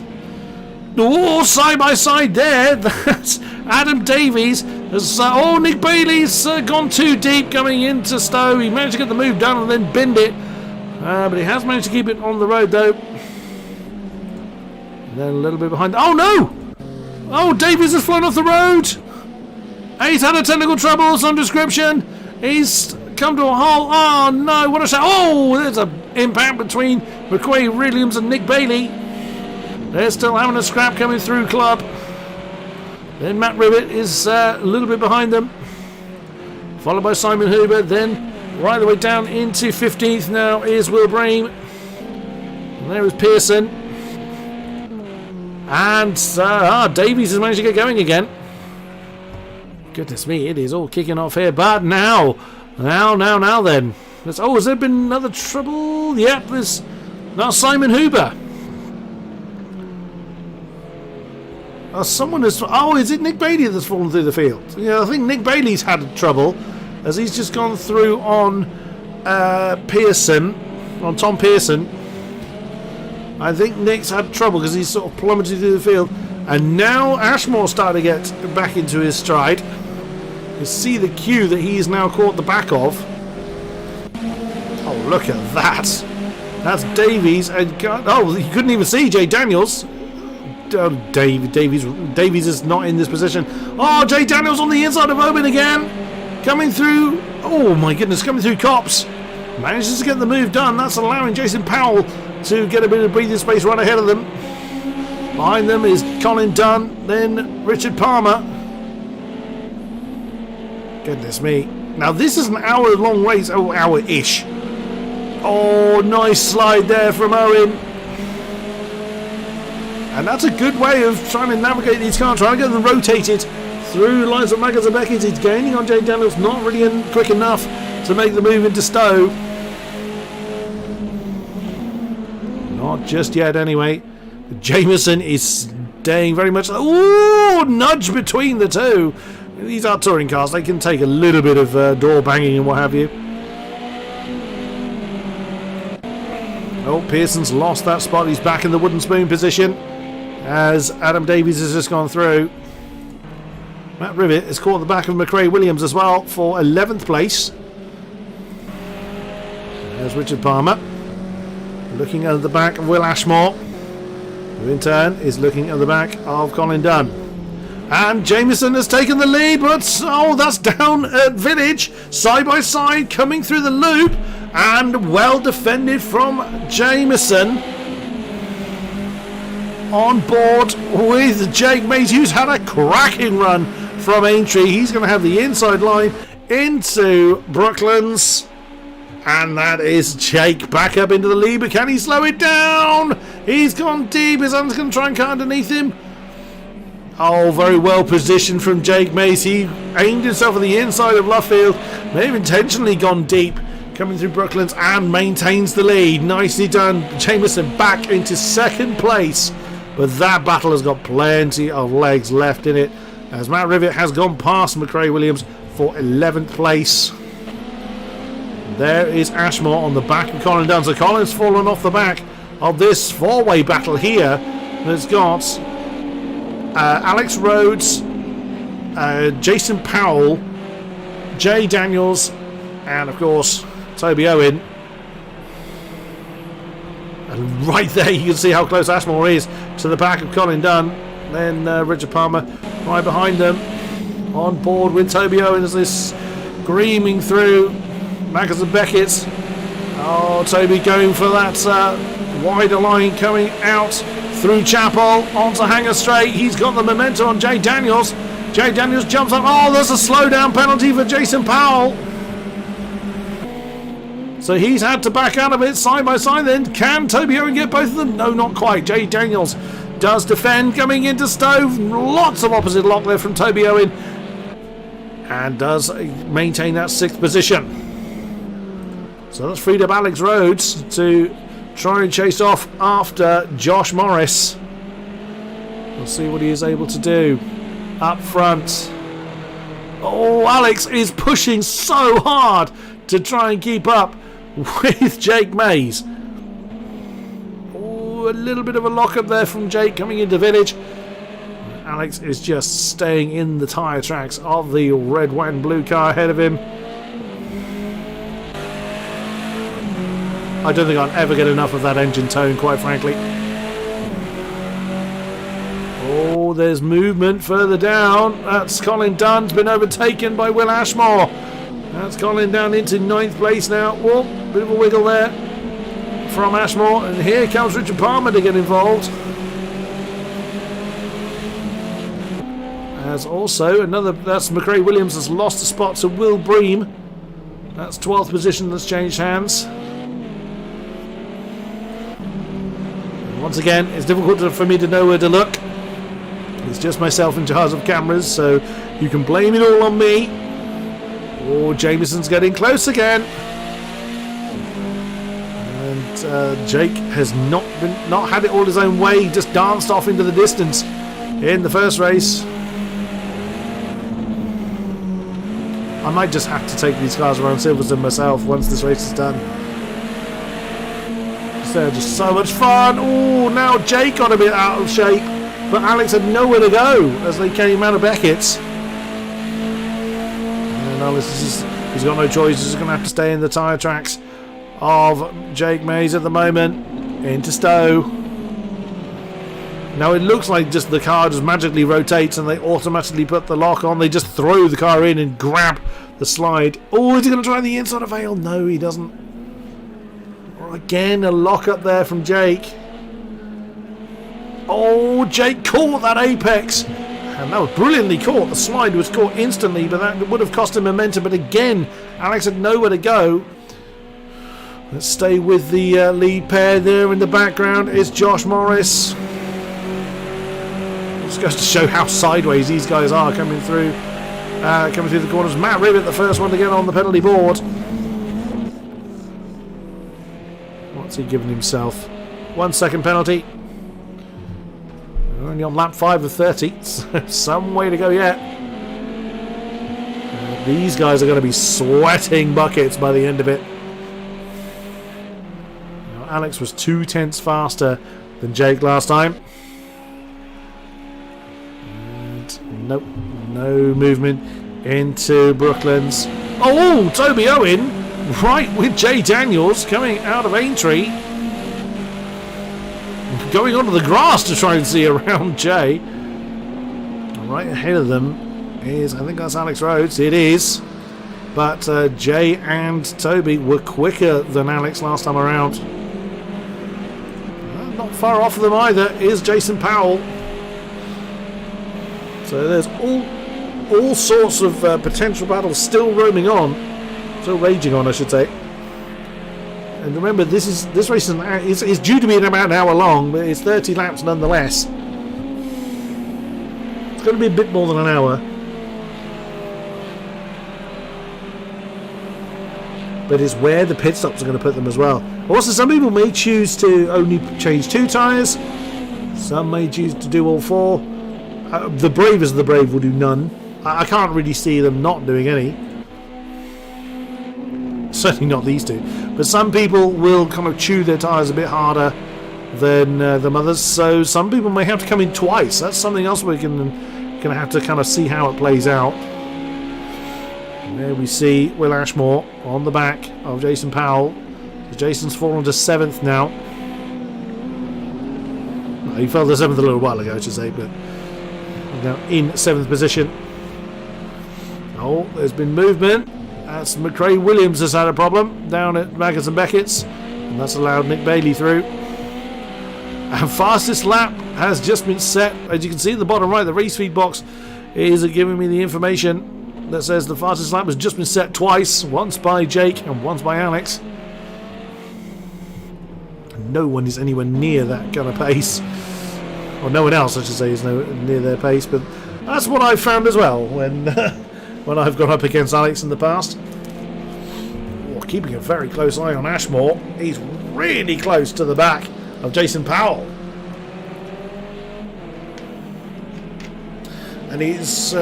Oh, side by side there. That's Adam Davies. Nick Bailey's gone too deep coming into Stowe. He managed to get the move done and then binned it. But he has managed to keep it on the road though. And then a little bit behind. Oh no! Oh, Davies has flown off the road. He's had a technical trouble of some description. He's come to a halt. Oh no, what a shot. Oh, there's an impact between McQuaid Williams and Nick Bailey. They're still having a scrap coming through Club. Then Matt Ribbett is a little bit behind them, followed by Simon Huber. Then right the way down into 15th now is Will Breen. And there is Pearson. And Davies has managed to get going again. Goodness me, it is all kicking off here. But now then. Has there been another trouble? Yep, there's now Simon Huber. Is it Nick Bailey that's fallen through the field? Yeah, I think Nick Bailey's had trouble as he's just gone through on Pearson, on Tom Pearson. I think Nick's had trouble because he's sort of plummeted through the field. And now Ashmore's starting to get back into his stride. You see the queue that he's now caught the back of. Oh, look at that. That's Davies. And you couldn't even see Jay Daniels. Davies is not in this position. Oh, Jay Daniels on the inside of Owen again. Coming through. Oh, my goodness. Coming through Cops. Manages to get the move done. That's allowing Jason Powell to get a bit of breathing space right ahead of them. Behind them is Colin Dunn. Then Richard Palmer. Goodness me. Now this is an hour-long race. Oh, hour-ish. Oh, nice slide there from Owen. And that's a good way of trying to navigate these cars, trying to get them rotated through lines of Maggers and Beckett. He's gaining on Jay Daniels, not really quick enough to make the move into Stowe. Not just yet anyway. Jameson is staying very much. Ooh, nudge between the two. These are touring cars, they can take a little bit of door banging and what have you. Oh, Pearson's lost that spot. He's back in the wooden spoon position as Adam Davies has just gone through. Matt Ribbett has caught the back of McRae Williams as well for 11th place. There's Richard Palmer looking at the back of Will Ashmore, who in turn is looking at the back of Colin Dunn. And Jameson has taken the lead, but that's down at Village, side by side, coming through the loop, and well defended from Jameson. On board with Jake Mays, who's had a cracking run from Aintree. He's going to have the inside line into Brooklands. And that is Jake back up into the lead, but can he slow it down? He's gone deep. His son's going to try and cut underneath him. Oh, very well positioned from Jake Mays. He aimed himself at the inside of Luffield. May have intentionally gone deep, coming through Brooklands, and maintains the lead. Nicely done. Jameson back into 2nd place. But that battle has got plenty of legs left in it, as Matt Ribbett has gone past McRae Williams for 11th place. There is Ashmore on the back of Colin Dunn. So Colin's fallen off the back of this 4-way battle here. That's got Alex Rhodes, Jason Powell, Jay Daniels, and of course Toby Owen. And right there you can see how close Ashmore is to the back of Colin Dunn. Then Richard Palmer right behind them. on board with Toby Owen as this screaming through Magnus and Beckett. Oh, Toby going for that wider line coming out through Chapel onto Hanger Straight. He's got the momentum on Jay Daniels. Jay Daniels jumps up. Oh, there's a slowdown penalty for Jason Powell. So he's had to back out of it side by side then. Can Toby Owen get both of them? No, not quite. Jay Daniels does defend coming into Stowe. Lots of opposite lock there from Toby Owen. And does maintain that 6th position. So that's freed up Alex Rhodes to try and chase off after Josh Morris. We'll see what he is able to do up front. Oh, Alex is pushing so hard to try and keep up with Jake Mays. Oh, a little bit of a lock up there from Jake coming into Village. Alex is just staying in the tyre tracks of the red, white and blue car ahead of him. I don't think I'll ever get enough of that engine tone, quite frankly. Oh, there's movement further down. That's Colin Dunn's been overtaken by Will Ashmore. That's Colin down into 9th place now. Whoa, bit of a wiggle there from Ashmore. And here comes Richard Palmer to get involved. As also that's McRae Williams has lost a spot to Will Bream. That's 12th position that's changed hands. And once again, it's difficult for me to know where to look. It's just myself in charge of cameras, so you can blame it all on me. Oh, Jameson's getting close again. And Jake has not had it all his own way. He just danced off into the distance in the first race. I might just have to take these cars around Silverstone myself once this race is done. They're just so much fun. Oh, now Jake got a bit out of shape, but Alex had nowhere to go as they came out of Beckett's. And Alex he's got no choice. He's going to have to stay in the tyre tracks of Jake Mays at the moment. Into Stowe. Now it looks like just the car just magically rotates and they automatically put the lock on. They just throw the car in and grab the slide. Oh, is he going to try the inside of Vale? No, he doesn't. Again, a lock up there from Jake. Oh, Jake caught that apex. And that was brilliantly caught. The slide was caught instantly, but that would have cost him momentum. But again, Alex had nowhere to go. Let's stay with the lead pair there in the background. Is Josh Morris. Just goes to show how sideways these guys are coming through the corners. Matt Ribbett, the first one to get on the penalty board. What's he given himself? 1 second penalty. We're only on lap 5 of 30. So some way to go yet. These guys are going to be sweating buckets by the end of it. Now, Alex was 2/10 faster than Jake last time. And nope, no movement into Brooklands. Oh, Toby Owen! Right with Jay Daniels coming out of Aintree. Going onto the grass to try and see around Jay. Right ahead of them is, I think that's Alex Rhodes. It is. But Jay and Toby were quicker than Alex last time around. Not far off of them either is Jason Powell. So there's all sorts of potential battles still roaming on. Still raging on, I should say. And remember, this race is due to be about an hour long, but it's 30 laps nonetheless. It's going to be a bit more than an hour. But it's where the pit stops are going to put them as well. Also, some people may choose to only change 2 tyres. Some may choose to do all 4. The bravest of the brave will do none. I can't really see them not doing any. Certainly not these two. But some people will kind of chew their tyres a bit harder than the others. So some people may have to come in twice. That's something else we're going to have to kind of see how it plays out. And there we see Will Ashmore on the back of Jason Powell. So Jason's fallen to 7th now. Well, he fell to 7th a little while ago, I should say, but now in 7th position. Oh, there's been movement. That's McRae Williams has had a problem down at Maggotts and Beckett's, and that's allowed Nick Bailey through. And fastest lap has just been set. As you can see at the bottom right, the race feed box is giving me the information that says the fastest lap has just been set twice, once by Jake and once by Alex. No one is anywhere near that kind of pace, or no one else I should say is near their pace, but that's what I've found as well when when I've gone up against Alex in the past. Oh, keeping a very close eye on Ashmore. He's really close to the back of Jason Powell, and it's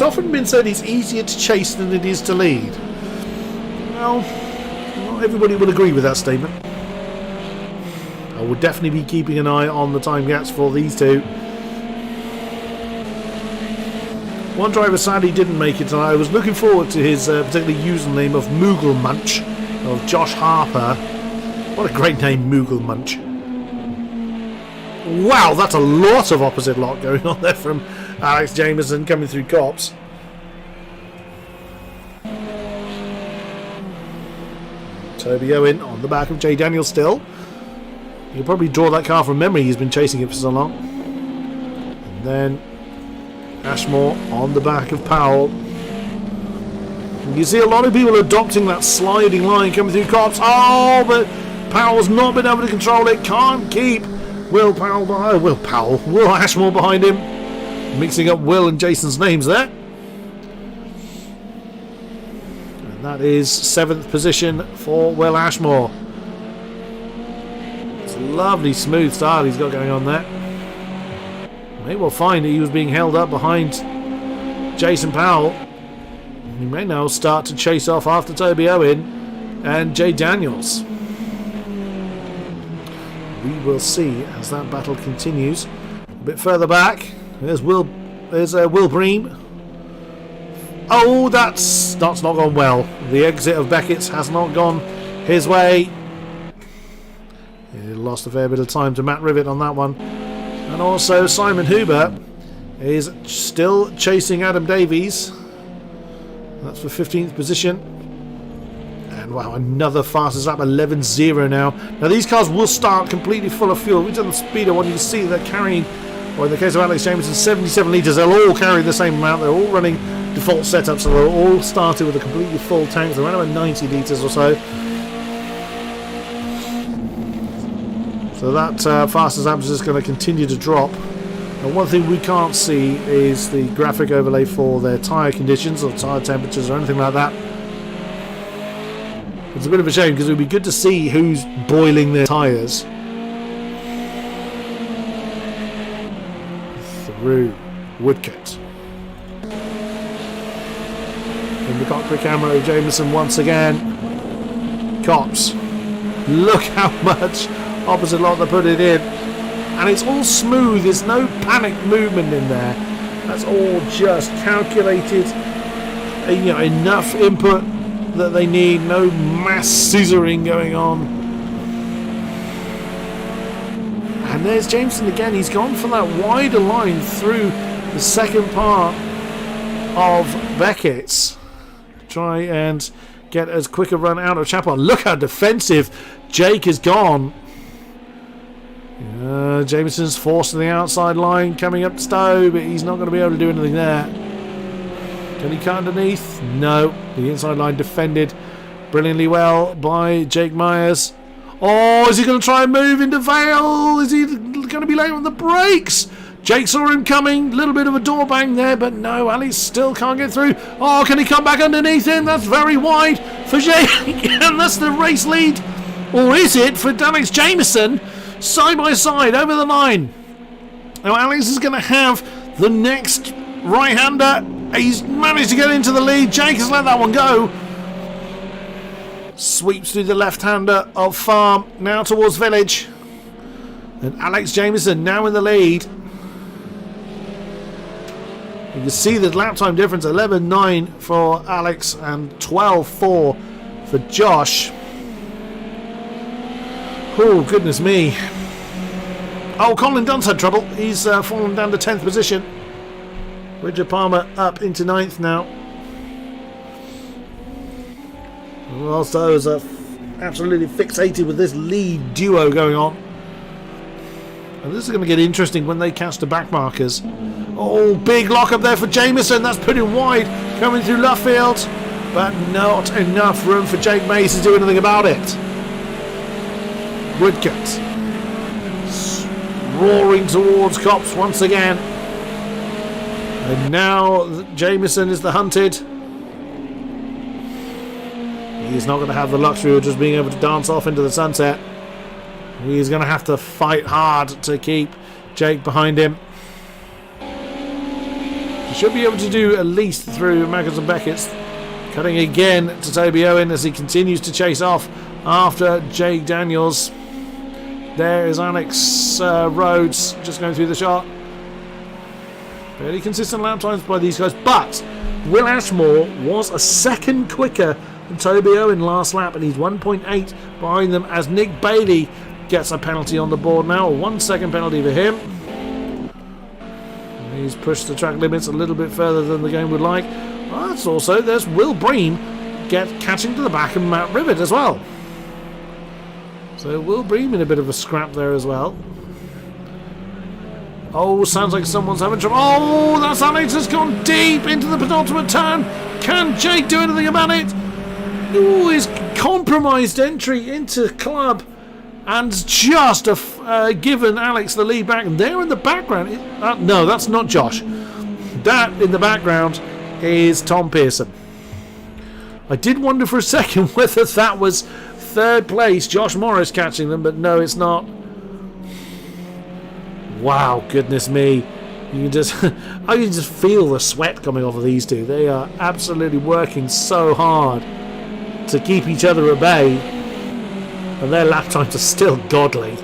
often been said he's easier to chase than it is to lead. Well, not everybody would agree with that statement. I would definitely be keeping an eye on the time gaps for these two. One driver sadly didn't make it, and I was looking forward to his particular username of Moogle Munch, of Josh Harper. What a great name, Moogle Munch. Wow, that's a lot of opposite lock going on there from Alex Jameson coming through Cops. Toby Owen on the back of Jay Daniels still. You can probably draw that car from memory, he's been chasing it for so long. And then Ashmore on the back of Powell. And you see a lot of people adopting that sliding line coming through Cops. Oh, but Powell's not been able to control it. Can't keep Will Ashmore behind him. Mixing up Will and Jason's names there. And that is 7th position for Will Ashmore. Lovely smooth start he's got going on there. Maybe we'll find that he was being held up behind Jason Powell. He may now start to chase off after Toby Owen and Jay Daniels. We will see as that battle continues. A bit further back, there's Will Bream. Oh, that's not gone well. The exit of Beckett's has not gone his way. He lost a fair bit of time to Matt Rivet on that one. And also Simon Huber is still chasing Adam Davies. That's for 15th position. And wow, another fastest lap, 11.0 now. Now these cars will start completely full of fuel. We've done the speedo one, you can see they're carrying, or in the case of Alex Jameson, 77 litres. They'll all carry the same amount. They're all running default setups, so they're all started with a completely full tank. They're around about 90 litres or so. So that fastest lap is just going to continue to drop. And one thing we can't see is the graphic overlay for their tyre conditions or tyre temperatures or anything like that. It's a bit of a shame because it would be good to see who's boiling their tyres. Through Woodcote. In the cockpit camera of Jameson once again. Cops. Look how much opposite lot they put it in, and it's all smooth. There's no panic movement in there. That's all just calculated, enough input that they need. No mass scissoring going on. And there's Jameson again. He's gone for that wider line through the second part of Beckett's. Try and get as quick a run out of Chapel. Look how defensive Jake has gone. Jameson's forced to the outside line, coming up to Stowe, but he's not going to be able to do anything there. Can he cut underneath? No. The inside line defended brilliantly well by Jake Myers. Oh, is he going to try and move into Vale? Is he going to be late on the brakes? Jake saw him coming. Little bit of a door bang there, but no, Alex still can't get through. Oh, can he come back underneath him? That's very wide for Jake, and that's the race lead. Or is it for Alex Jameson? Side by side over the line. Now Alex is going to have the next right-hander. He's managed to get into the lead. Jake has let that one go. Sweeps through the left-hander of Farm now towards Village. And Alex Jameson now in the lead. You can see the lap time difference, 11.9 for Alex and 12.4 for Josh. Oh, goodness me. Oh, Colin Dunn's had trouble. He's fallen down to 10th position. Richard Palmer up into 9th now. Whilst I was absolutely fixated with this lead duo going on. And this is going to get interesting when they catch the back markers. Oh, big lock up there for Jameson. That's put him wide, coming through Luffield. But not enough room for Jake Mays to do anything about it. Woodcut roaring towards Copse once again. And now Jameson is the hunted. He's not going to have the luxury of just being able to dance off into the sunset. He's going to have to fight hard to keep Jake behind him. He should be able to do at least through Maggers and Beckett's. Cutting again to Toby Owen as he continues to chase off after Jake Daniels. There is Alex Rhodes just going through the shot. Fairly consistent lap times by these guys, but Will Ashmore was a second quicker than Toby Owen last lap, and he's 1.8 behind them as Nick Bailey gets a penalty on the board now. A 1 second penalty for him. He's pushed the track limits a little bit further than the game would like. That's also, there's Will Bream catching to the back of Matt Rivet as well. So Will Bream in a bit of a scrap there as well. Oh, sounds like someone's having trouble. Oh, that's Alex has gone deep into the penultimate turn. Can Jake do anything about it? Ooh, his compromised entry into club and just given Alex the lead back. And there in the background, no, that's not Josh. That in the background is Tom Pearson. I did wonder for a second whether that was third place, Josh Morris catching them, but no, it's not. Wow, goodness me. You can just I can just feel the sweat coming off of these two. They are absolutely working so hard to keep each other at bay, and their lap times are still godly.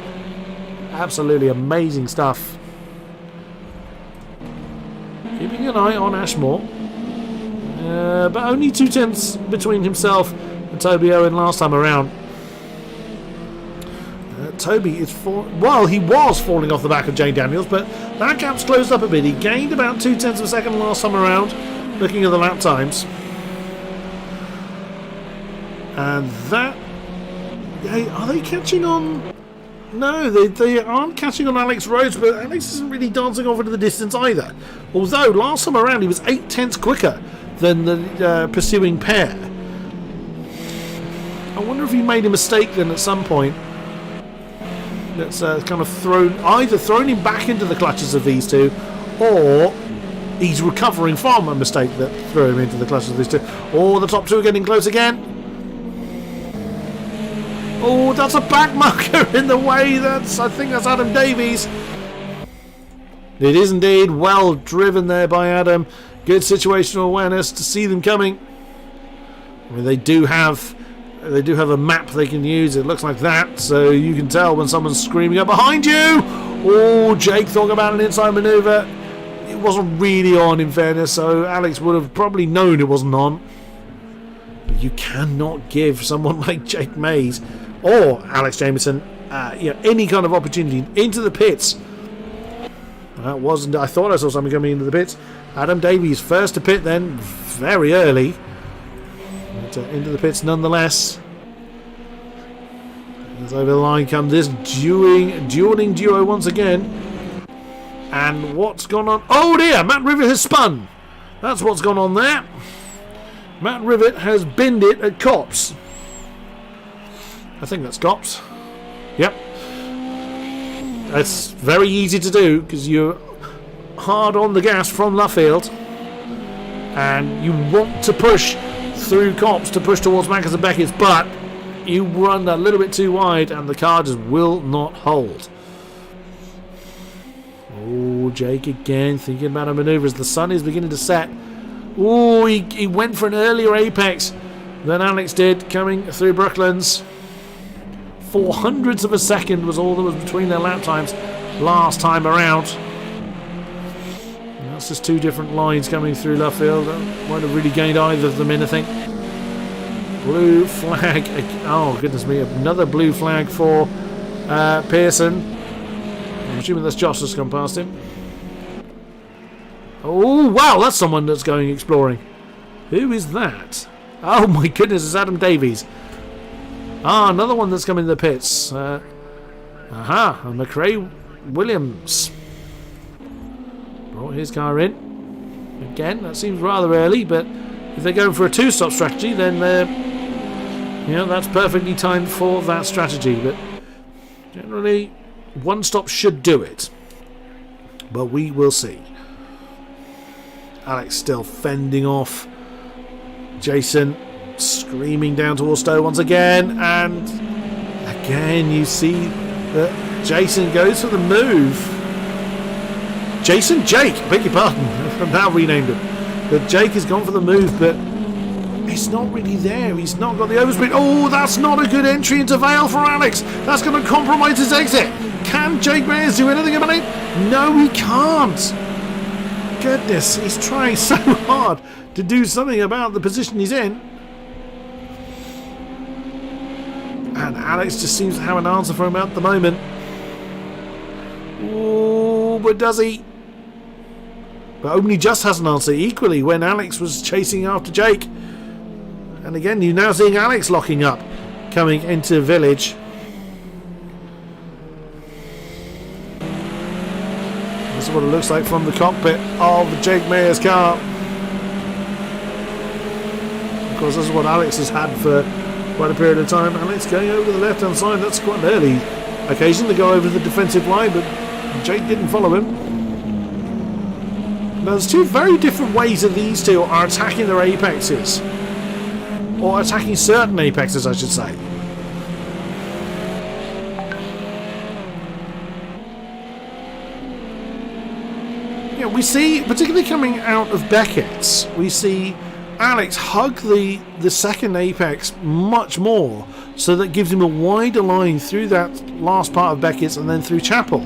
Absolutely amazing stuff. Keeping an eye on Ashmore, but only 2/10 between himself and Toby Owen last time around. Toby is he was falling off the back of Jake Daniels, but that gap's closed up a bit. He gained about 0.2 of a second last time around, looking at the lap times. And that... Are they catching on? No, they aren't catching on Alex Rhodes, but Alex isn't really dancing off into the distance either. Although, last time around, he was 0.8 quicker than the pursuing pair. I wonder if he made a mistake then at some point. That's kind of thrown him back into the clutches of these two, or he's recovering from a mistake that threw him into the clutches of these two. Oh, the top two are getting close again. Oh, that's a back marker in the way. I think that's Adam Davies. It is indeed. Well driven there by Adam. Good situational awareness to see them coming. I mean, they do have a map they can use. It looks like that, so you can tell when someone's screaming up behind you. Oh, Jake thought about an inside manoeuvre. It wasn't really on, in fairness, so Alex would have probably known it wasn't on. But you cannot give someone like Jake Mays or Alex Jameson any kind of opportunity into the pits. That wasn't. I thought I saw something coming into the pits. Adam Davies first to pit, then very early. But, into the pits nonetheless. As over the line come this dueling duo once again. And what's gone on? Oh dear, Matt Rivet has spun. That's what's gone on there. Matt Rivet has binned it at Copse. I think that's Copse. Yep. That's very easy to do because you're hard on the gas from Luffield. And you want to push through Copse to push towards Mackers and Beckett's, but you run a little bit too wide and the car just will not hold. Oh, Jake again thinking about a manoeuvre as the sun is beginning to set. Oh, he went for an earlier apex than Alex did coming through Brooklands. 0.04 of a second was all that was between their lap times last time around. That's just two different lines coming through Luffield. Won't have really gained either of them anything. Blue flag. Oh, goodness me. Another blue flag for Pearson. I'm assuming that's Josh that's gone past him. Oh, wow. That's someone that's going exploring. Who is that? Oh my goodness, it's Adam Davies. Ah, another one that's come into the pits. And McRae Williams brought his car in. Again, that seems rather early, but if they're going for a two-stop strategy, then that's perfectly timed for that strategy. But generally, one stop should do it. But we will see. Alex still fending off Jason, screaming down towards Stowe once again, and again you see that Jason goes for the move. Jake, beg your pardon, I've now renamed him. But Jake has gone for the move, but it's not really there. He's not got the overspeed. Oh, that's not a good entry into Vale for Alex. That's going to compromise his exit. Can Jake Mayers do anything about it? No, he can't. Goodness, he's trying so hard to do something about the position he's in. And Alex just seems to have an answer for him at the moment. Oh, but does he? But only just has an answer equally when Alex was chasing after Jake. And again, you're now seeing Alex locking up, coming into Village. This is what it looks like from the cockpit of Jake Mayer's car. Of course, this is what Alex has had for quite a period of time. Alex going over to the left-hand side. That's quite an early occasion to go over the defensive line, but Jake didn't follow him. Now, there's two very different ways that these two are attacking their apexes. Or attacking certain apexes, I should say. Yeah, we see, particularly coming out of Beckett's, we see Alex hug the second apex much more, so that gives him a wider line through that last part of Beckett's and then through Chapel.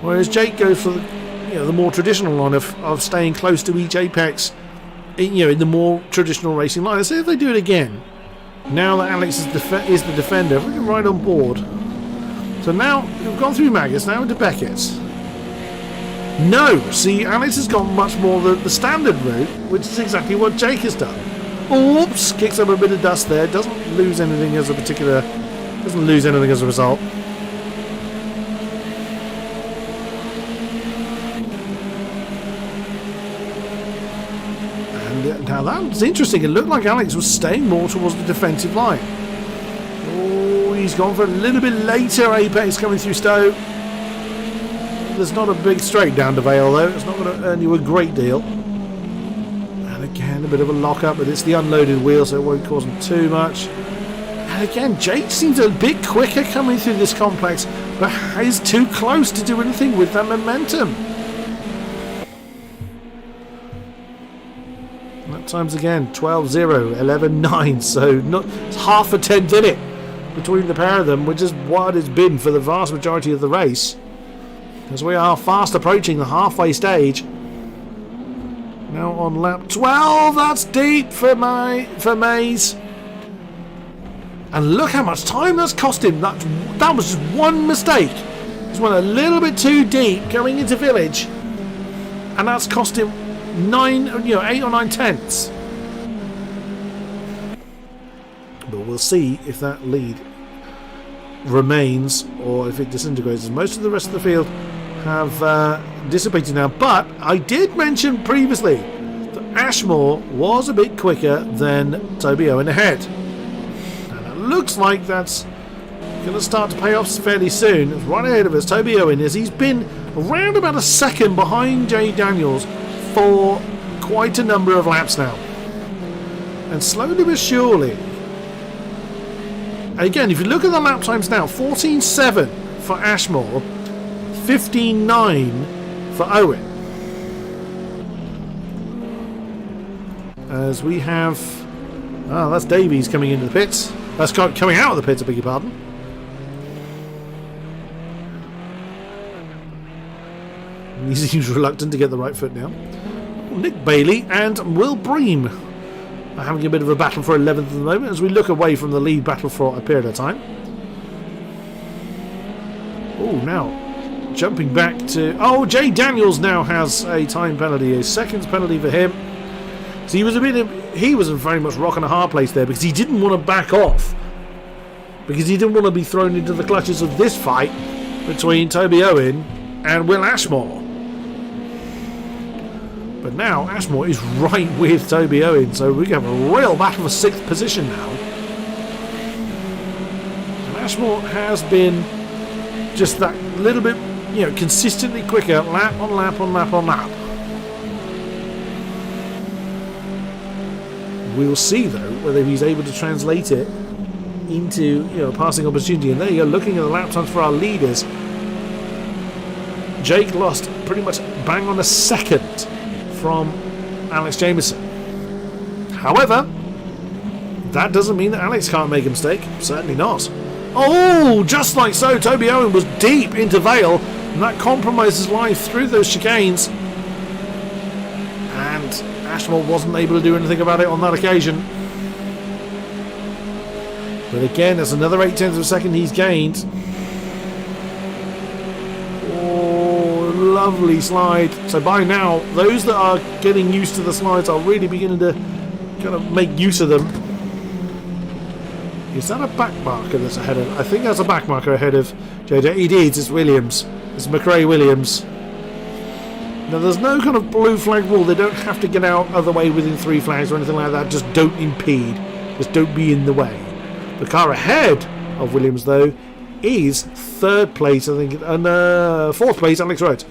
Whereas Jake goes for the more traditional line of staying close to each apex, in the more traditional racing line. Let's see if they do it again. Now that Alex is the defender, if we can ride on board. So now we've gone through Magus, now into Beckett's. No, see, Alex has gone much more the standard route, which is exactly what Jake has done. Oops, kicks up a bit of dust there. Doesn't lose anything as a result. And now that's interesting. It looked like Alex was staying more towards the defensive line. Oh, he's gone for a little bit later apex coming through Stowe. There's not a big straight down to Vale though. It's not going to earn you a great deal. And again, a bit of a lock-up, but it's the unloaded wheel, so it won't cause them too much. And again, Jake seems a bit quicker coming through this complex, but is too close to do anything with that momentum. That time's again 12-0, 11-9, so not half a tenth in it between the pair of them, which is what it's been for the vast majority of the race. As we are fast approaching the halfway stage. Now on lap 12, that's deep for Mays. And look how much time that's cost him. That was just one mistake. He's went a little bit too deep going into Village, and that's cost him 8 or 9 tenths. But we'll see if that lead remains or if it disintegrates. Most of the rest of the field have dissipated now, but I did mention previously that Ashmore was a bit quicker than Toby Owen ahead, and it looks like that's going to start to pay off fairly soon. It's right ahead of us, Toby Owen, as he's been around about a second behind Jay Daniels for quite a number of laps now, and slowly but surely. Again, if you look at the lap times now, 14.7 for Ashmore, 15.9 for Owen. As we have... that's Davies coming into the pits. That's coming out of the pits, I beg your pardon. He seems reluctant to get the right foot now. Nick Bailey and Will Bream are having a bit of a battle for 11th at the moment as we look away from the lead battle for a period of time. Oh, now jumping back to... Oh, Jay Daniels now has a time penalty, a seconds penalty for him. So he was a bit he was very much rocking a hard place there because he didn't want to back off. Because he didn't want to be thrown into the clutches of this fight between Toby Owen and Will Ashmore. But now Ashmore is right with Toby Owen, so we have a real battle for 6th position now. And Ashmore has been just that little bit, consistently quicker, lap on lap on lap on lap. We'll see though whether he's able to translate it into a passing opportunity. And there you go, looking at the lap times for our leaders. Jake lost pretty much bang on a second from Alex Jameson. However, that doesn't mean that Alex can't make a mistake. Certainly not. Oh, just like so, Toby Owen was deep into Vale, and that compromises life through those chicanes. And Ashmore wasn't able to do anything about it on that occasion. But again, there's another 0.8 of a second he's gained. Oh, lovely slide. So by now, those that are getting used to the slides are really beginning to kind of make use of them. Is that a back marker that's ahead of... I think that's a back marker ahead of JJ. It is, it's Williams. It's McRae Williams. Now, there's no kind of blue flag rule. They don't have to get out other way within 3 flags or anything like that. Just don't impede. Just don't be in the way. The car ahead of Williams, though, is 3rd place, I think, and 4th place, Alex Wright.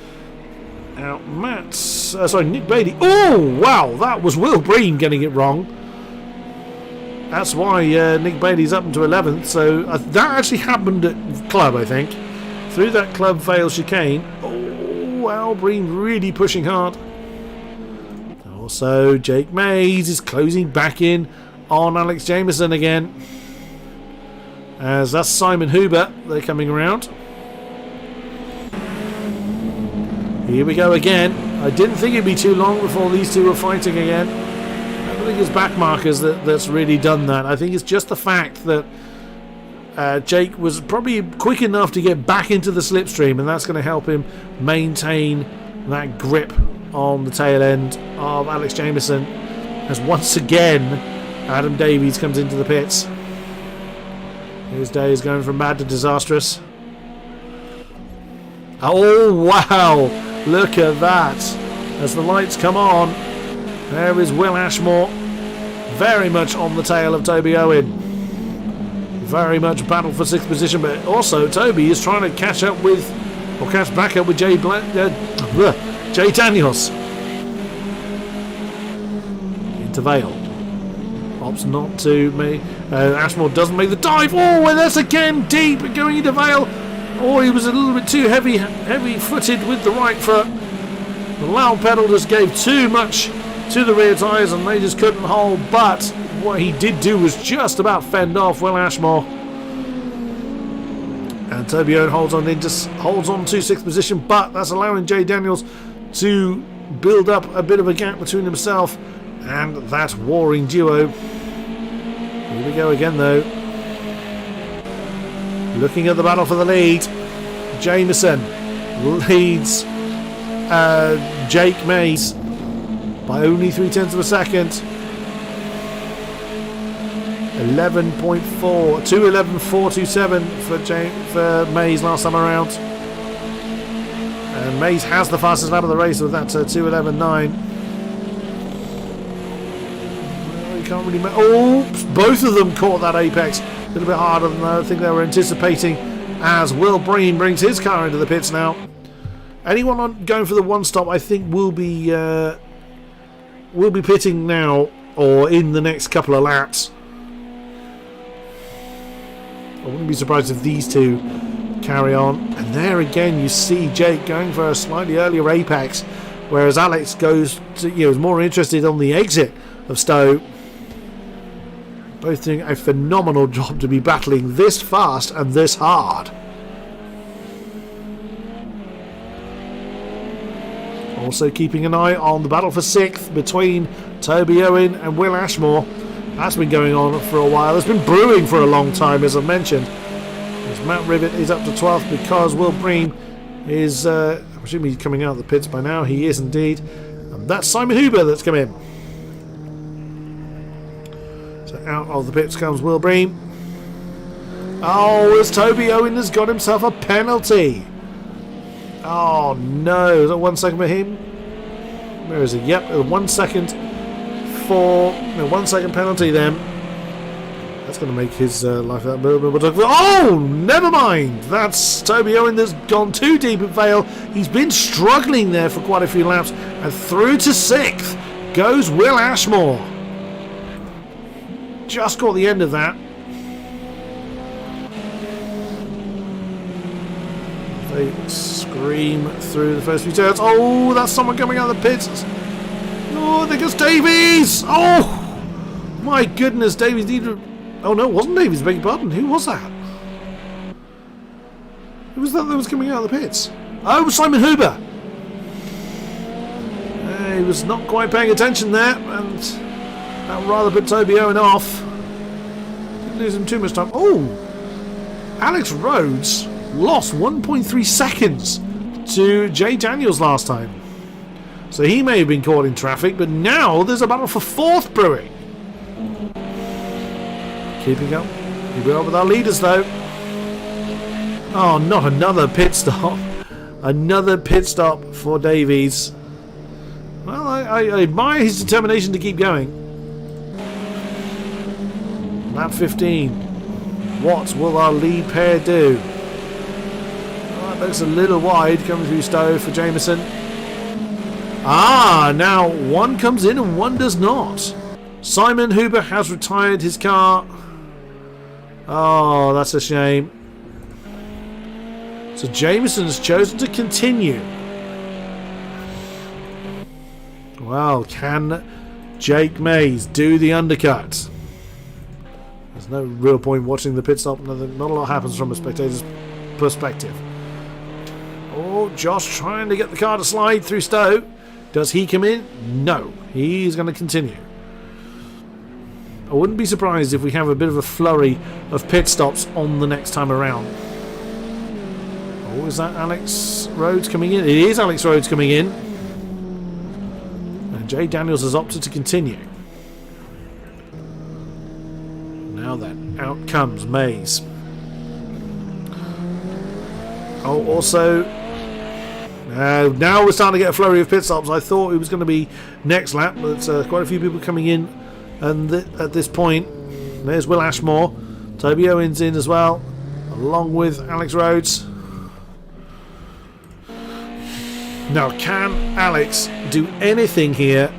Now, Nick Beattie. Oh, wow, that was Will Breen getting it wrong. That's why Nick Beattie's up into 11th. So that actually happened at Club, I think, through that Club Vale chicane. Oh, Al Breen really pushing hard. Also, Jake Mays is closing back in on Alex Jameson again. As that's Simon Huber, they're coming around. Here we go again. I didn't think it'd be too long before these two were fighting again. I don't think it's back markers that's really done that. I think it's just the fact that Jake was probably quick enough to get back into the slipstream, and that's going to help him maintain that grip on the tail end of Alex Jameson. As once again, Adam Davies comes into the pits. His day is going from bad to disastrous. Oh, wow. Look at that. As the lights come on, there is Will Ashmore. Very much on the tail of Toby Owen. Very much battle for 6th position, but also Toby is trying to catch up with, or catch back up with Jay Daniels. Into Vale. Opts not to me. Ashmore doesn't make the dive. Oh, and that's again deep going into Vale. Oh, he was a little bit too heavy-footed with the right foot. The loud pedal just gave too much to the rear tyres, and they just couldn't hold. But what he did do was just about fend off Will Ashmore. And Toby Owen holds on to 6th position, but that's allowing Jay Daniels to build up a bit of a gap between himself and that warring duo. Here we go again, though. Looking at the battle for the lead. Jameson leads Jake Mays by only 0.3 of a second. 11.4, 2:11.427 for Mays last time around. And Mays has the fastest lap of the race with that 2:11.9. Can't really both of them caught that apex a little bit harder than I think they were anticipating, as Will Breen brings his car into the pits now. Anyone going for the one stop, I think, will be pitting now or in the next couple of laps. I wouldn't be surprised if these two carry on. And there again you see Jake going for a slightly earlier apex, whereas Alex goes to, is more interested on the exit of Stowe. Both doing a phenomenal job to be battling this fast and this hard. Also keeping an eye on the battle for 6th between Toby Owen and Will Ashmore. That's been going on for a while. It's been brewing for a long time, as I mentioned. As Matt Rivet is up to 12th because Will Breen is, I'm assuming he's coming out of the pits by now. He is indeed. And that's Simon Huber that's come in. out of the pits comes Will Breen. Oh, as Toby Owen has got himself a penalty. Oh no, is that 1 second for him? Where is it? Yep, 1 second for... No, 1 second penalty then. That's going to make his life that little bit more difficult. Oh, never mind. That's Toby Owen that's gone too deep in Vale. He's been struggling there for quite a few laps. And through to 6th goes Will Ashmore. Just got the end of that. They scream through the first few turns. Oh, that's someone coming out of the pits. Oh, there goes Davies. Oh, my goodness, Davies needed... Oh no, it wasn't Davies, beg your pardon. Who was that? Who was that was coming out of the pits? Oh, Simon Huber. He was not quite paying attention there, and that rather put Toby Owen off. Didn't lose him too much time. Oh, Alex Rhodes lost 1.3 seconds to Jay Daniels last time. So he may have been caught in traffic, but now there's a battle for 4th brewing. Keeping up with our leaders though. Oh, not another pit stop. Another pit stop for Davies. Well, I admire his determination to keep going. Lap 15. What will our lead pair do? Oh, that looks a little wide coming through Stowe for Jameson. Ah, now one comes in and one does not. Simon Huber has retired his car. Oh, that's a shame. So Jameson has chosen to continue. Well, can Jake Mays do the undercut? There's no real point watching the pit stop. Not a lot happens from a spectator's perspective. Oh, Josh trying to get the car to slide through Stowe. Does he come in? No. He's going to continue. I wouldn't be surprised if we have a bit of a flurry of pit stops on the next time around. Oh, is that Alex Rhodes coming in? It is Alex Rhodes coming in. And Jay Daniels has opted to continue. Now then, out comes Mays. Oh, also... now we're starting to get a flurry of pit stops. I thought it was going to be next lap, but quite a few people coming in. And at this point, there's Will Ashmore. Toby Owens in as well, along with Alex Rhodes. Now, can Alex do anything here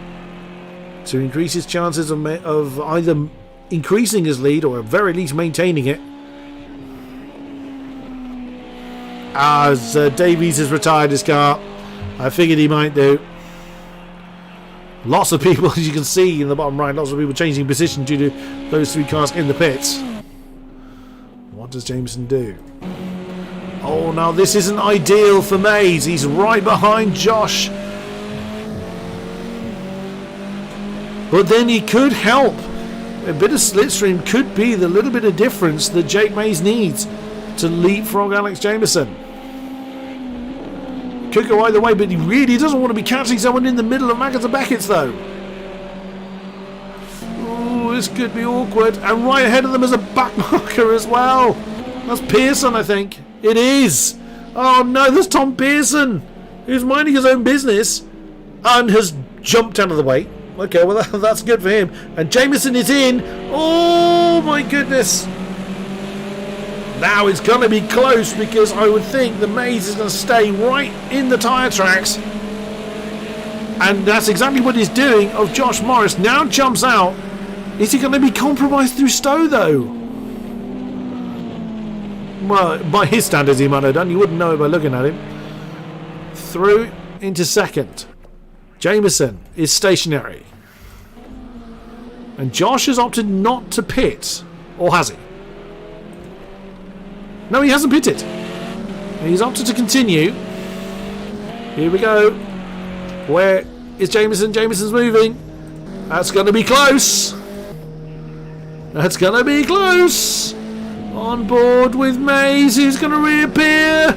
to increase his chances of either increasing his lead or at very least maintaining it? As Davies has retired his car, I figured he might do. Lots of people, as you can see in the bottom right, lots of people changing position due to those 3 cars in the pits. What does Jameson do? Oh, now this isn't ideal for Mays. He's right behind Josh. But then he could help. A bit of slipstream could be the little bit of difference that Jake Mays needs to leapfrog Alex Jameson. Could go either way, but he really doesn't want to be catching someone in the middle of Maggotts and Beckett's though. Ooh, this could be awkward. And right ahead of them is a back marker as well. That's Pearson, I think. It is. Oh no, there's Tom Pearson, who's minding his own business and has jumped out of the way. Okay, well that's good for him. And Jameson is in. Oh my goodness. Now it's going to be close because I would think the Mays is going to stay right in the tyre tracks. And that's exactly what he's doing. Of Josh Morris now jumps out. Is he going to be compromised through Stowe though? Well, by his standards he might have done. You wouldn't know it by looking at him. Through into second. Jameson is stationary. And Josh has opted not to pit. Or has he? No, he hasn't pitted. He's opted to continue. Here we go. Where is Jameson? Jameson's moving. That's going to be close. That's going to be close. On board with Mays, who's going to reappear.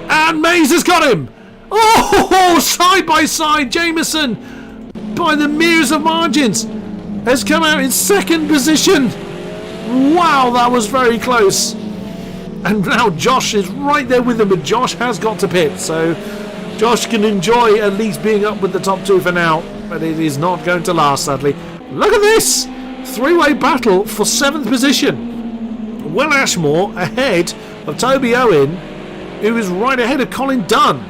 And Mays has got him. Oh, side by side, Jameson by the merest of margins. has come out in second position. Wow, that was very close. And now Josh is right there with him, but Josh has got to pit, so Josh can enjoy at least being up with the top two for now, but it is not going to last, sadly. Look at this! Three-way battle for 7th position. Will Ashmore ahead of Toby Owen, who is right ahead of Colin Dunn.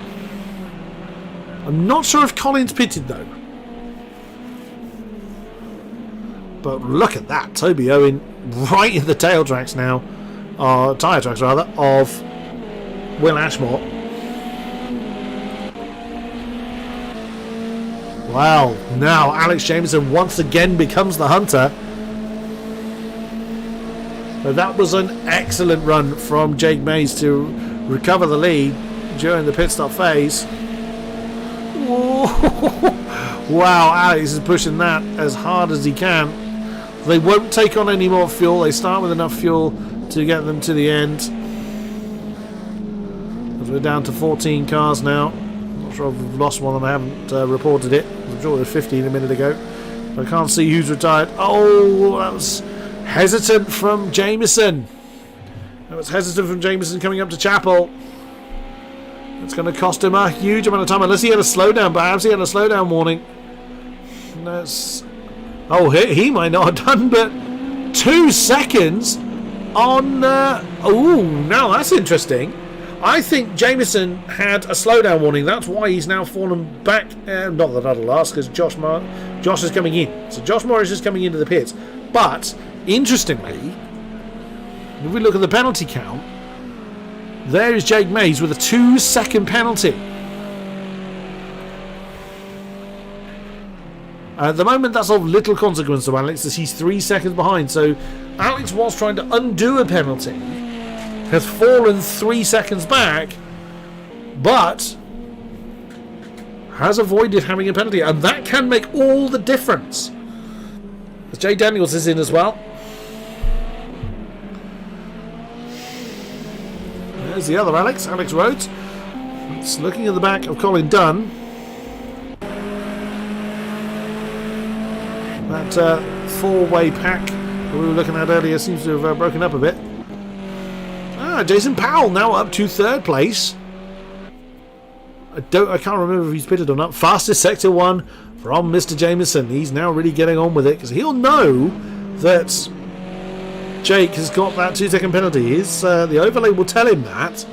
I'm not sure if Colin's pitted though. But look at that, Toby Owen right in the tail tracks now, or tyre tracks rather, of Will Ashmore. Wow, now Alex Jameson once again becomes the hunter. But that was an excellent run from Jake Mays to recover the lead during the pit stop phase. Wow, Alex is pushing that as hard as he can. They won't take on any more fuel. They start with enough fuel to get them to the end. As we're down to 14 cars now. Not sure if we've lost one and I haven't reported it. I'm sure it was 15 a minute ago. I can't see who's retired. Oh, that was hesitant from Jameson. That was hesitant from Jameson coming up to Chapel. It's going to cost him a huge amount of time, unless he had a slowdown. Perhaps he had a slowdown warning. That's... Oh, he might not have done, but 2 seconds on... Oh, now that's interesting. I think Jameson had a slowdown warning. That's why he's now fallen back. Not that that'll last, because Josh is coming in. So Josh Morris is coming into the pits. But, interestingly, if we look at the penalty count, there is Jake Mays with a 2-second penalty. At the moment, that's of little consequence to Alex, as he's 3 seconds behind. So Alex was trying to undo a penalty, has fallen 3 seconds back, but has avoided having a penalty. And that can make all the difference. As Jay Daniels is in as well. There's the other Alex Rhodes. It's looking at the back of Colin Dunn. That 4-way pack that we were looking at earlier seems to have broken up a bit. Jason Powell now up to 3rd place. I can't remember if he's pitted or not. Fastest sector 1 from Mr. Jameson. He's now really getting on with it, because he'll know that Jake has got that 2-second penalty. The overlay will tell him that.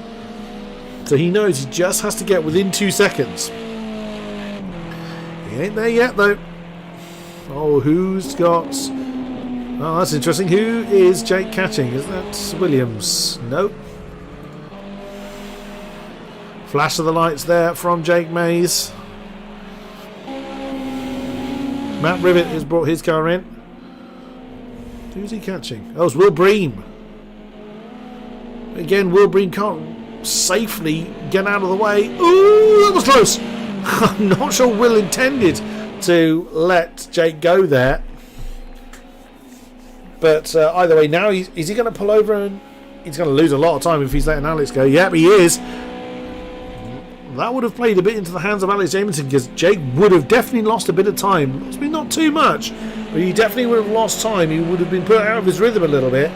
So he knows he just has to get within 2 seconds. He ain't there yet though. Oh, who's got... Oh, that's interesting. Who is Jake catching? Is that Williams? Nope. Flash of the lights there from Jake Mays. Matt Rivet has brought his car in. Who's he catching? Oh, it's Will Bream. Again, Will Bream can't safely get out of the way. Ooh, that was close. I'm not sure Will intended to let Jake go there. But either way, now is he going to pull over, and he's going to lose a lot of time if he's letting Alex go. Yep, he is. That would have played a bit into the hands of Alex Jameson, because Jake would have definitely lost a bit of time. It's been not too much, but he definitely would have lost time. He would have been put out of his rhythm a little bit.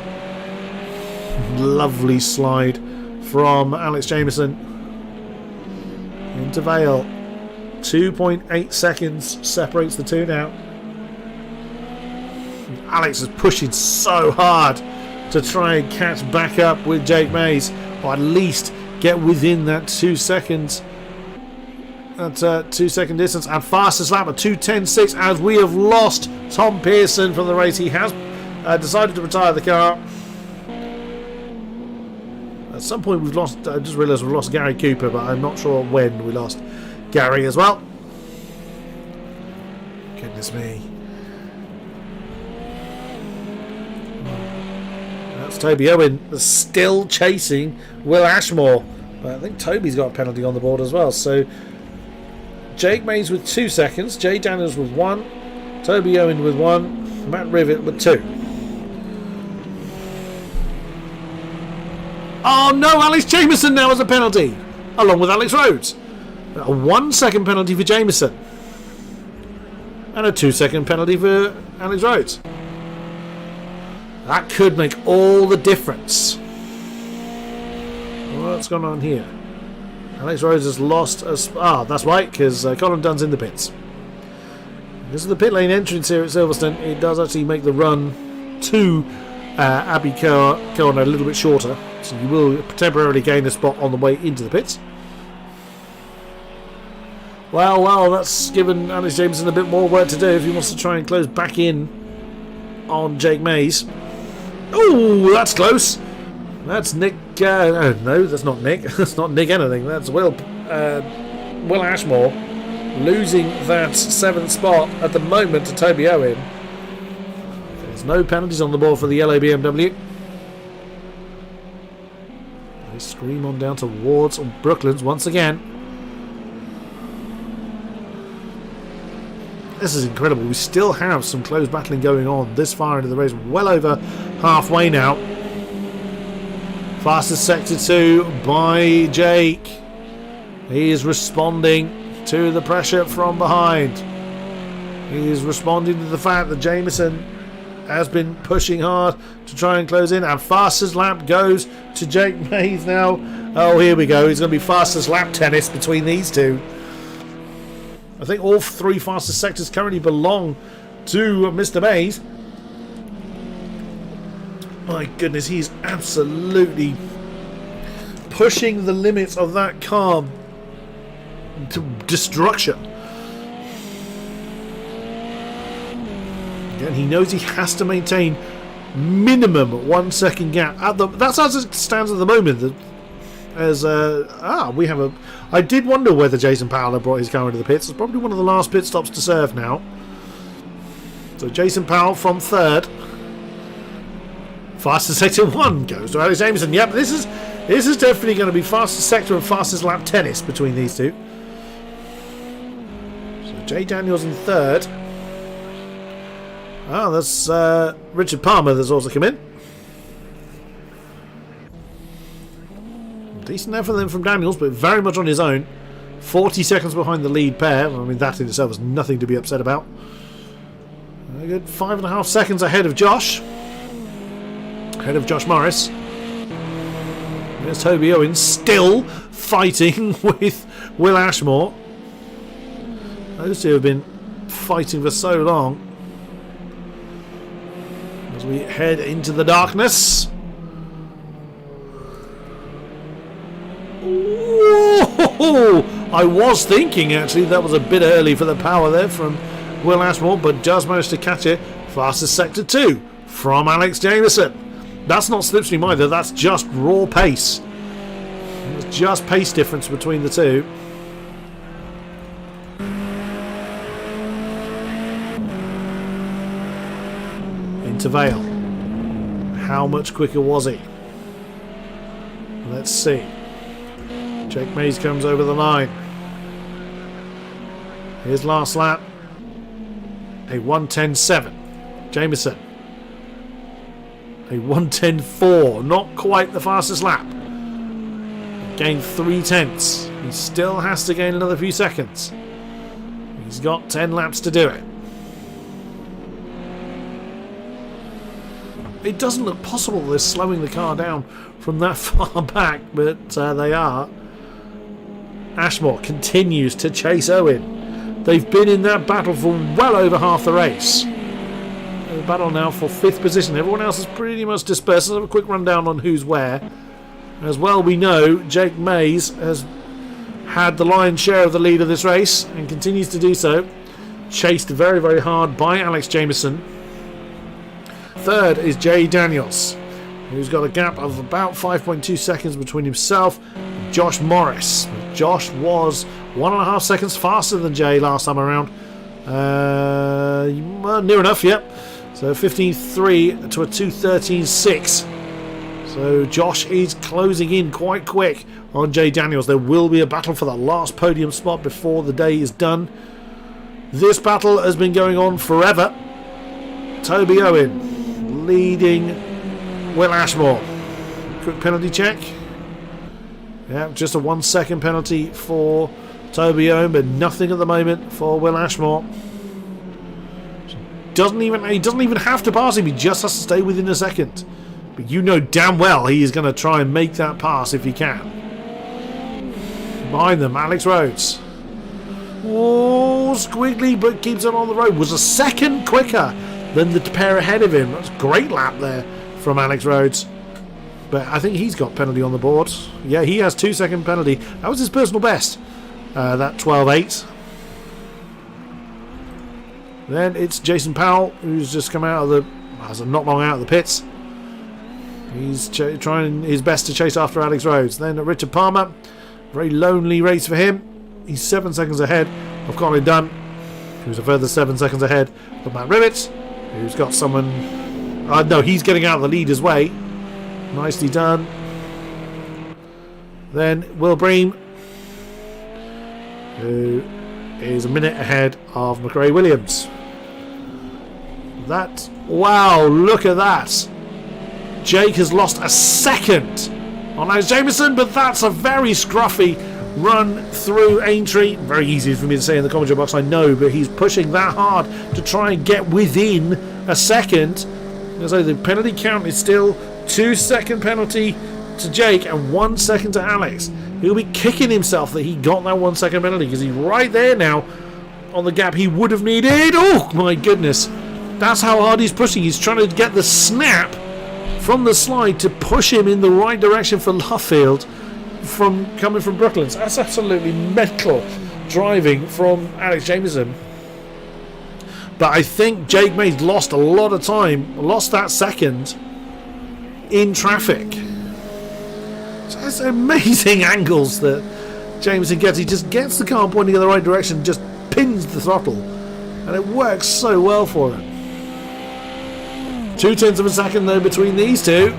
Lovely slide from Alex Jameson into Vale. 2.8 seconds separates the two now. Alex is pushing so hard to try and catch back up with Jake Mays, or at least get within that 2 seconds. That 2-second distance. And fastest lap at 2:10.6, as we have lost Tom Pearson from the race. He has decided to retire the car. At some point we've lost, I just realised we've lost Gary Cooper, but I'm not sure when we lost Gary as well. Goodness me. That's Toby Owen still chasing Will Ashmore, but I think Toby's got a penalty on the board as well. So Jake Mays with 2 seconds, Jay Daniels with 1, Toby Owen with 1, Matt Rivet with 2. Oh no, Alex Jameson now has a penalty, along with Alex Rhodes. A 1 second penalty for Jameson. And a 2-second penalty for Alex Rhodes. That could make all the difference. What's going on here? Alex Rhodes has lost that's right, because Colin Dunn's in the pits. This is the pit lane entrance here at Silverstone. It does actually make the run to Abbey Cohen a little bit shorter, so you will temporarily gain a spot on the way into the pits. Well, that's given Alex Jameson a bit more work to do if he wants to try and close back in on Jake Mays. Oh, that's close. That's Nick. No, that's not Nick. That's not Nick anything. That's Will Ashmore losing that 7th spot at the moment to Toby Owen. There's no penalties on the board for the yellow BMW. They scream on down towards Brooklands once again. This is incredible. We still have some close battling going on this far into the race. Well over halfway now. Fastest sector 2 by Jake. He is responding to the pressure from behind. He is responding to the fact that Jameson has been pushing hard to try and close in. And fastest lap goes to Jake Mays now. Oh, here we go. It's going to be fastest lap tennis between these two. I think all 3 fastest sectors currently belong to Mr. Mays. My goodness, he's absolutely pushing the limits of that car to destruction. Again, he knows he has to maintain minimum 1 second gap. That's as it stands at the moment. We have a. I did wonder whether Jason Powell had brought his car into the pits. It's probably one of the last pit stops to serve now. So Jason Powell from 3rd. Fastest sector 1 goes to Alex Jameson. Yep, this is definitely going to be fastest sector and fastest lap tennis between these two. So Jay Daniels in 3rd. That's Richard Palmer that's also come in. Decent effort then from Daniels, but very much on his own. 40 seconds behind the lead pair. I mean, that in itself is nothing to be upset about. A good 5.5 seconds ahead of Josh. Ahead of Josh Morris. There's Toby Owen still fighting with Will Ashmore. Those two have been fighting for so long. As we head into the darkness. Whoa! I was thinking actually that was a bit early for the power there from Will Ashmore, but just managed to catch it. Fastest sector 2 from Alex Jameson. That's not slipstream either, that's just raw pace. There's just pace difference between the two. Into Vale. How much quicker was he? Let's see. Jake Mays comes over the line. His last lap. A 1:10.7. Jameson. A 1:10.4. Not quite the fastest lap. Gained 3/10. He still has to gain another few seconds. He's got 10 laps to do it. It doesn't look possible they're slowing the car down from that far back, but they are. Ashmore continues to chase Owen. They've been in that battle for well over half the race. The battle now for 5th position. Everyone else is pretty much dispersed. Let's have a quick rundown on who's where. As well we know, Jake Mays has had the lion's share of the lead of this race and continues to do so. Chased very, very hard by Alex Jameson. 3rd is Jay Daniels, who's got a gap of about 5.2 seconds between himself and Josh Morris. Josh was 1.5 seconds faster than Jay last time around. Near enough, yep. So 15.3 to a 2:13.6. So Josh is closing in quite quick on Jay Daniels. There will be a battle for that last podium spot before the day is done. This battle has been going on forever. Toby Owen leading Will Ashmore. Quick penalty check. Yeah, just a 1 second penalty for Toby Owen, but nothing at the moment for Will Ashmore. doesn't even have to pass him. He just has to stay within a second. But you know damn well he is going to try and make that pass if he can. Behind them, Alex Rhodes. Oh, squiggly, but keeps it on the road. Was a second quicker than the pair ahead of him. That's a great lap there from Alex Rhodes. But I think he's got penalty on the board. Yeah, he has 2-second penalty. That was his personal best. That 12.8. Then it's Jason Powell, who's just come out of the... not long out of the pits. He's trying his best to chase after Alex Rhodes. Then Richard Palmer. Very lonely race for him. He's 7 seconds ahead of Colin Dunn, who's a further 7 seconds ahead of Matt Ribbett, who's got someone... no, he's getting out of the lead as well. Nicely done. Then Will Bream, who is a minute ahead of McRae Williams. That... Wow, look at that. Jake has lost a second on Alex Jameson, but that's a very scruffy run through Aintree. Very easy for me to say in the commentary box, I know, but he's pushing that hard to try and get within a second. So the penalty count is still 2-second penalty to Jake and 1 second to Alex. He'll be kicking himself that he got that 1 second penalty, because he's right there now on the gap he would have needed. Oh my goodness, that's how hard he's pushing. He's trying to get the snap from the slide to push him in the right direction for Luffield from coming from Brooklands. That's absolutely mental driving from Alex Jameson. But I think Jake May's lost a lot of time, lost that second in traffic. So it's amazing angles that Jameson gets. He just gets the car pointing in the right direction, just pins the throttle, and it works so well for him. 0.2 of a second though between these two.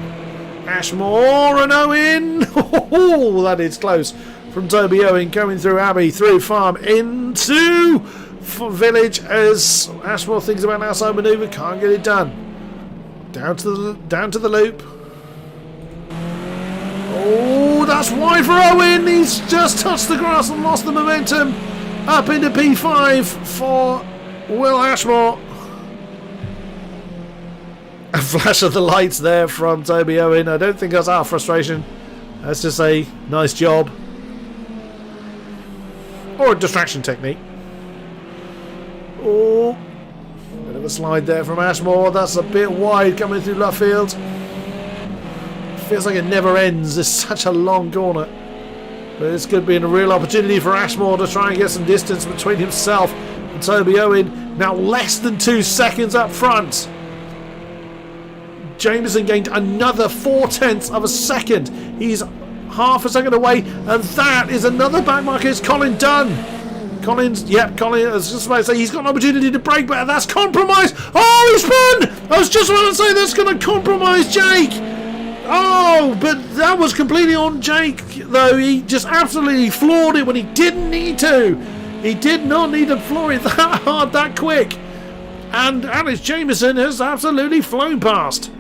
Ashmore and Owen. Oh, that is close from Toby Owen, coming through Abbey, through Farm, into Village as Ashmore thinks about an outside manoeuvre, can't get it done. Down to the loop. Oh, that's wide for Owen. He's just touched the grass and lost the momentum. Up into P5 for Will Ashmore. A flash of the lights there from Toby Owen. I don't think that's our frustration. Let's just say nice job. Or a distraction technique. Oh, bit of a slide there from Ashmore. That's a bit wide coming through Luffield. Feels like it never ends. It's such a long corner. But this could be a real opportunity for Ashmore to try and get some distance between himself and Toby Owen. Now less than 2 seconds up front. Jameson gained another 0.4 of a second. He's half a second away, and that is another backmarker. It's Colin Dunn. Colin, I was just about to say he's got an opportunity to break, but that's compromised. Oh, he spun! I was just about to say that's going to compromise Jake. Oh, but that was completely on Jake, though. He just absolutely floored it when he didn't need to. He did not need to floor it that hard, that quick. And Alex Jameson has absolutely flown past.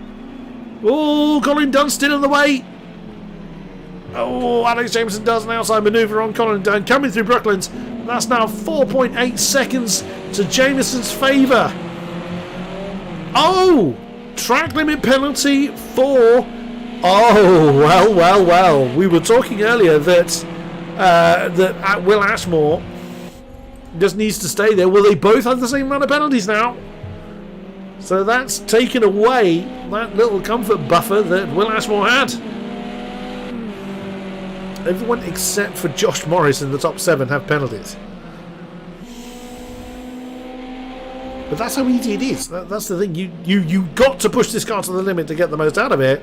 Oh, Colin Dunn still in the way. Oh, Alex Jameson does an outside manoeuvre on Colin Dunn, coming through Brooklands. That's now 4.8 seconds to Jameson's favour. Oh, track limit penalty for... Oh, well. We were talking earlier that Will Ashmore just needs to stay there. Well, they both have the same amount of penalties now. So that's taken away that little comfort buffer that Will Ashmore had. Everyone except for Josh Morris in the top 7 have penalties. But that's how easy it is. That's the thing. You got to push this car to the limit to get the most out of it.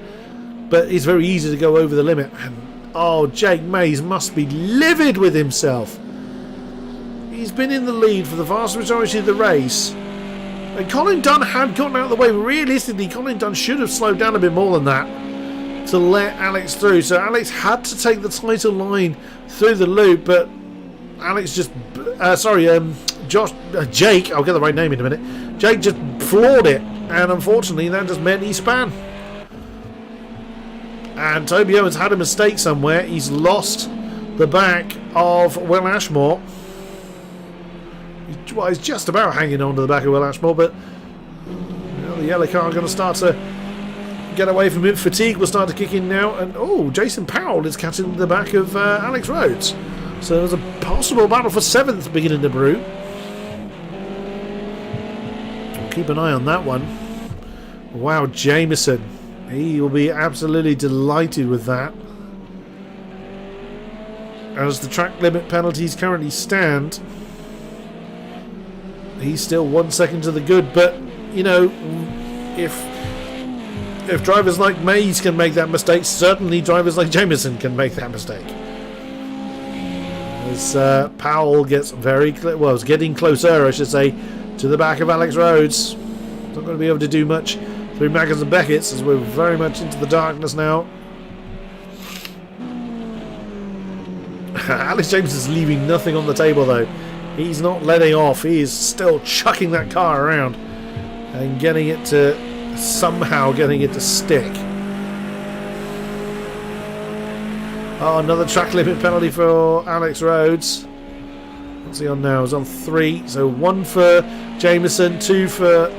But it's very easy to go over the limit. And oh, Jake Mays must be livid with himself. He's been in the lead for the vast majority of the race. And Colin Dunn had gotten out of the way. Realistically, Colin Dunn should have slowed down a bit more than that to let Alex through. So Alex had to take the title line through the loop, but Alex just... Jake, I'll get the right name in a minute. Jake just floored it, and unfortunately that just meant he span. And Toby Owens had a mistake somewhere. He's lost the back of Will Ashmore. Well, he's just about hanging on to the back of Will Ashmore, but the yellow car going to start to get away from him. Fatigue will start to kick in now. And, Jason Powell is catching the back of Alex Rhodes. So there's a possible battle for 7th beginning to brew. Keep an eye on that one. Wow, Jameson. He will be absolutely delighted with that. As the track limit penalties currently stand, he's still 1 second to the good. But, you know, if drivers like Mays can make that mistake, certainly drivers like Jameson can make that mistake. As Powell gets is getting closer, I should say, to the back of Alex Rhodes. Not going to be able to do much through Maggers and Beckett's, as we're very much into the darkness now. Alex James is leaving nothing on the table, though. He's not letting off. He is still chucking that car around and somehow getting it to stick. Oh, another track limit penalty for Alex Rhodes. What's he on now? He's on 3. So 1 for Jameson, 2 for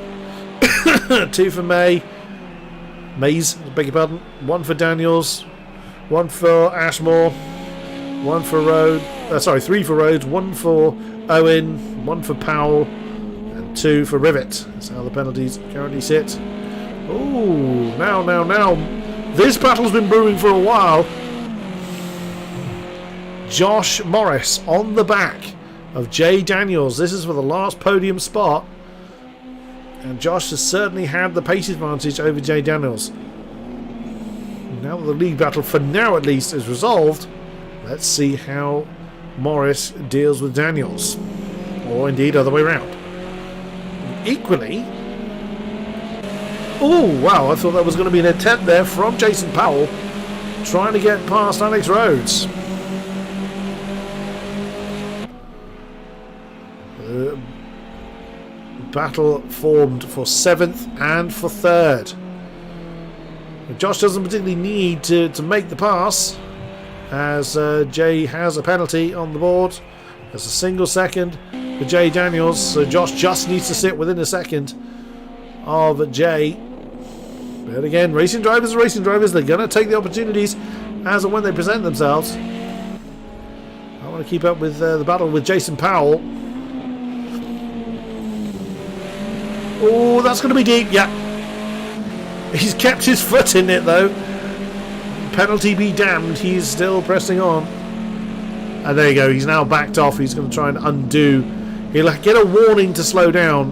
2 for Mays, beg your pardon. 1 for Daniels, 1 for Ashmore, 1 for Rhodes. 3 for Rhodes, 1 for Owen, 1 for Powell, and 2 for Rivet. That's how the penalties currently sit. Oh, now. This battle's been brewing for a while. Josh Morris on the back of Jay Daniels. This is for the last podium spot. And Josh has certainly had the pace advantage over Jay Daniels. Now that the league battle, for now at least, is resolved, let's see how Morris deals with Daniels. Or indeed, other way around. Equally... Oh, wow, I thought that was going to be an attempt there from Jason Powell, trying to get past Alex Rhodes. Battle formed for 7th and for 3rd. Josh doesn't particularly need to make the pass, as Jay has a penalty on the board. There's a single second for Jay Daniels, so Josh just needs to sit within a second of Jay. But again, racing drivers are racing drivers. They're going to take the opportunities as and when they present themselves. I want to keep up with the battle with Jason Powell. Oh, that's going to be deep, yeah. He's kept his foot in it, though. Penalty be damned, he's still pressing on. And there you go, he's now backed off. He's going to try and undo. He'll get a warning to slow down.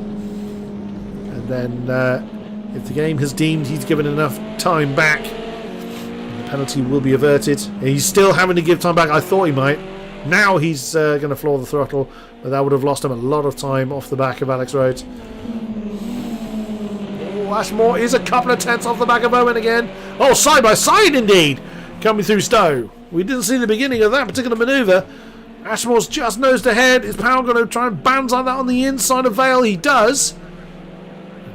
And then, if the game has deemed he's given enough time back, the penalty will be averted. He's still having to give time back. I thought he might. Now he's going to floor the throttle, but that would have lost him a lot of time off the back of Alex Rhodes. Ashmore is a couple of tenths off the back of Owen again. Oh, side by side indeed, coming through Stowe. We didn't see the beginning of that particular manoeuvre. Ashmore's just nosed ahead. Is Powell going to try and banzai that on the inside of Vale? He does.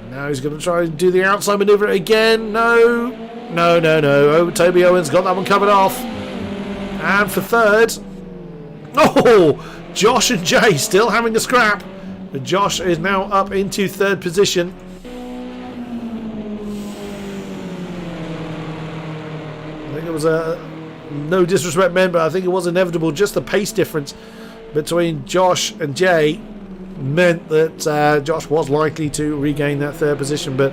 And now he's going to try and do the outside manoeuvre again. No. Oh, Toby Owen's got that one covered off. And for 3rd. Oh, Josh and Jay still having a scrap. But Josh is now up into 3rd position. It was no disrespect meant, but I think it was inevitable. Just the pace difference between Josh and Jay meant that Josh was likely to regain that 3rd position. But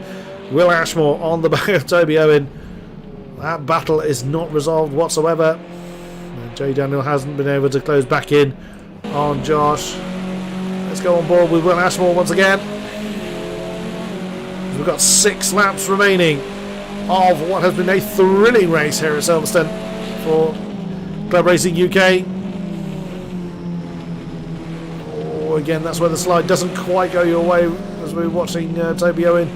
Will Ashmore on the back of Toby Owen. That battle is not resolved whatsoever. And Jay Daniel hasn't been able to close back in on Josh. Let's go on board with Will Ashmore once again. We've got 6 laps remaining of what has been a thrilling race here at Silverstone for Club Racing UK. Oh, again, that's where the slide doesn't quite go your way, as we're watching Toby Owen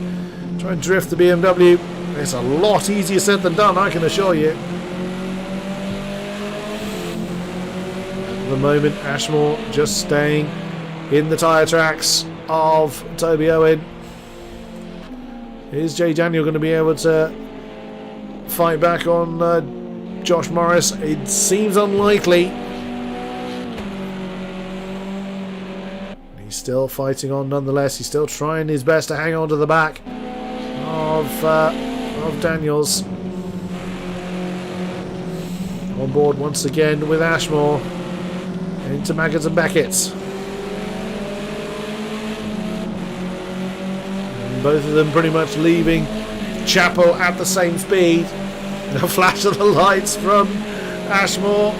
try and drift the BMW. It's a lot easier said than done, I can assure you. At the moment, Ashmore just staying in the tyre tracks of Toby Owen. Is Jay Daniel going to be able to fight back on Josh Morris? It seems unlikely. He's still fighting on nonetheless. He's still trying his best to hang on to the back of Daniels. On board once again with Ashmore. Into Maggotts and Beckett. And both of them pretty much leaving Chapel at the same speed. A flash of the lights from Ashmore.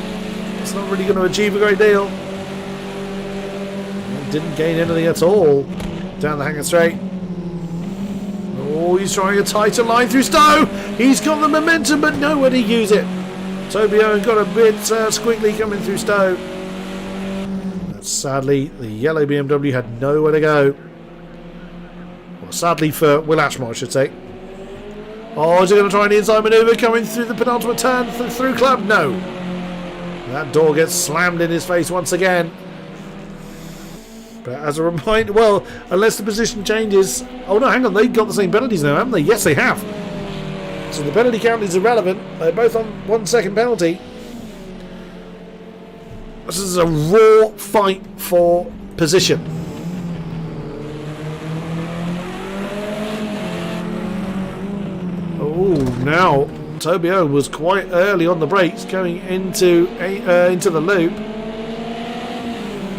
It's not really going to achieve a great deal. Didn't gain anything at all down the Hanging Straight. Oh, he's trying a tighter line through Stowe. He's got the momentum, but nowhere to use it. Toby Owen got a bit squiggly coming through Stowe. But sadly, the yellow BMW had nowhere to go. Well, sadly for Will Ashmore, I should say. Oh, is he going to try an inside manoeuvre coming through the penultimate turn through Club? No. That door gets slammed in his face once again. But as a reminder, well, unless the position changes... Oh no, hang on, they've got the same penalties now, haven't they? Yes, they have. So the penalty count is irrelevant. They're both on 1 second penalty. This is a raw fight for position. Oh, now Toby Owen was quite early on the brakes going into the loop.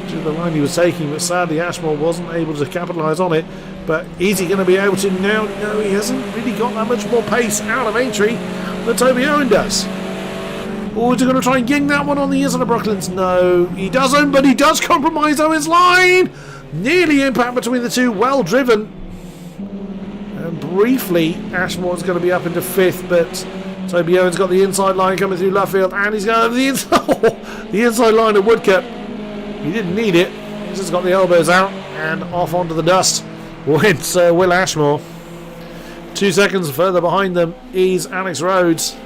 To the line he was taking, but sadly Ashmore wasn't able to capitalise on it. But is he going to be able to now? No, he hasn't really got that much more pace out of entry than Toby Owen does. Or is he going to try and gang that one on the inside of Brooklands? No, he doesn't, but he does compromise Owen's line. Nearly impact between the two, well driven. And briefly, Ashmore's going to be up into 5th, but Toby Owen's got the inside line coming through Luffield, and he's going over the inside line of Woodcup. He didn't need it. He's just got the elbows out and off onto the dust with Will Ashmore. 2 seconds further behind them is Alex Rhodes.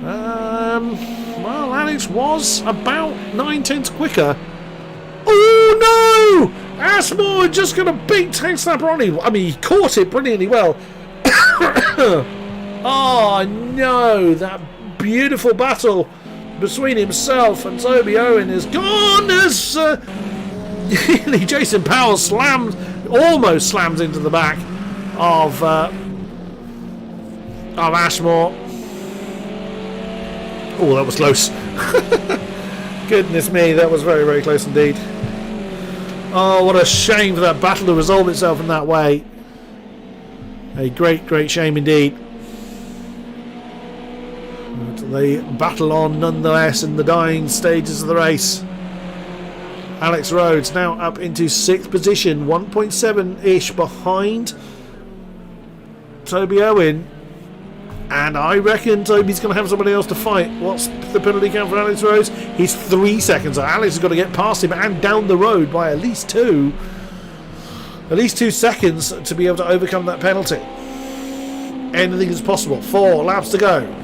Well, Alex was about 9/10 quicker. Oh no! Ashmore just got a big tank snapper on him. I mean, he caught it brilliantly well. Oh no! That beautiful battle between himself and Toby Owen is gone as Jason Powell almost slams into the back of Ashmore. Oh, that was close. Goodness me, that was very, very close indeed. Oh, what a shame for that battle to resolve itself in that way. A great, great shame indeed. They battle on nonetheless in the dying stages of the race. Alex Rhodes now up into 6th position, 1.7-ish behind Toby Owen. And I reckon Toby's going to have somebody else to fight. What's the penalty count for Alex Rhodes? He's 3 seconds. Alex has got to get past him and down the road by at least 2 seconds to be able to overcome that penalty. Anything is possible. 4 laps to go.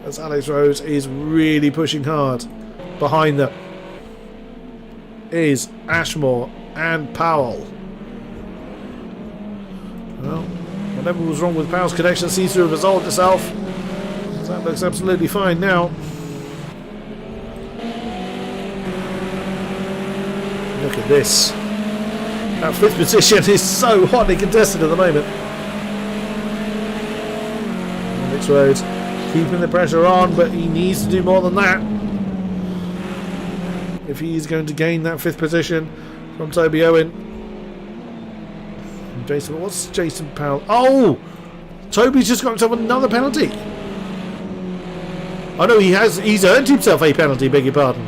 As Alex Rhodes is really pushing hard. Behind them is Ashmore and Powell. Well, whatever was wrong with Powell's connection seems to have resolved itself. So that looks absolutely fine now. Look at this. That 5th position is so hotly contested at the moment. Alex Rhodes keeping the pressure on, but he needs to do more than that if he's going to gain that 5th position from Toby Owen. What's Jason Powell? Oh! Toby's just got himself another penalty. Oh no, he's earned himself a penalty, beg your pardon.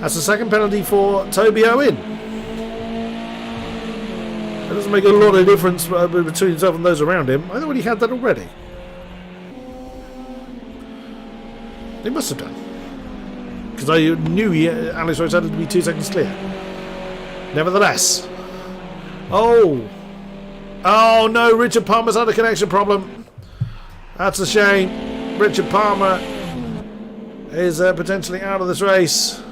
That's the 2nd penalty for Toby Owen. That doesn't make a lot of difference between himself and those around him. I thought he had that already. They must have done. Because I knew Alex Rhodes had to be 2 seconds clear. Nevertheless. Oh no, Richard Palmer's had a connection problem. That's a shame. Richard Palmer is potentially out of this race.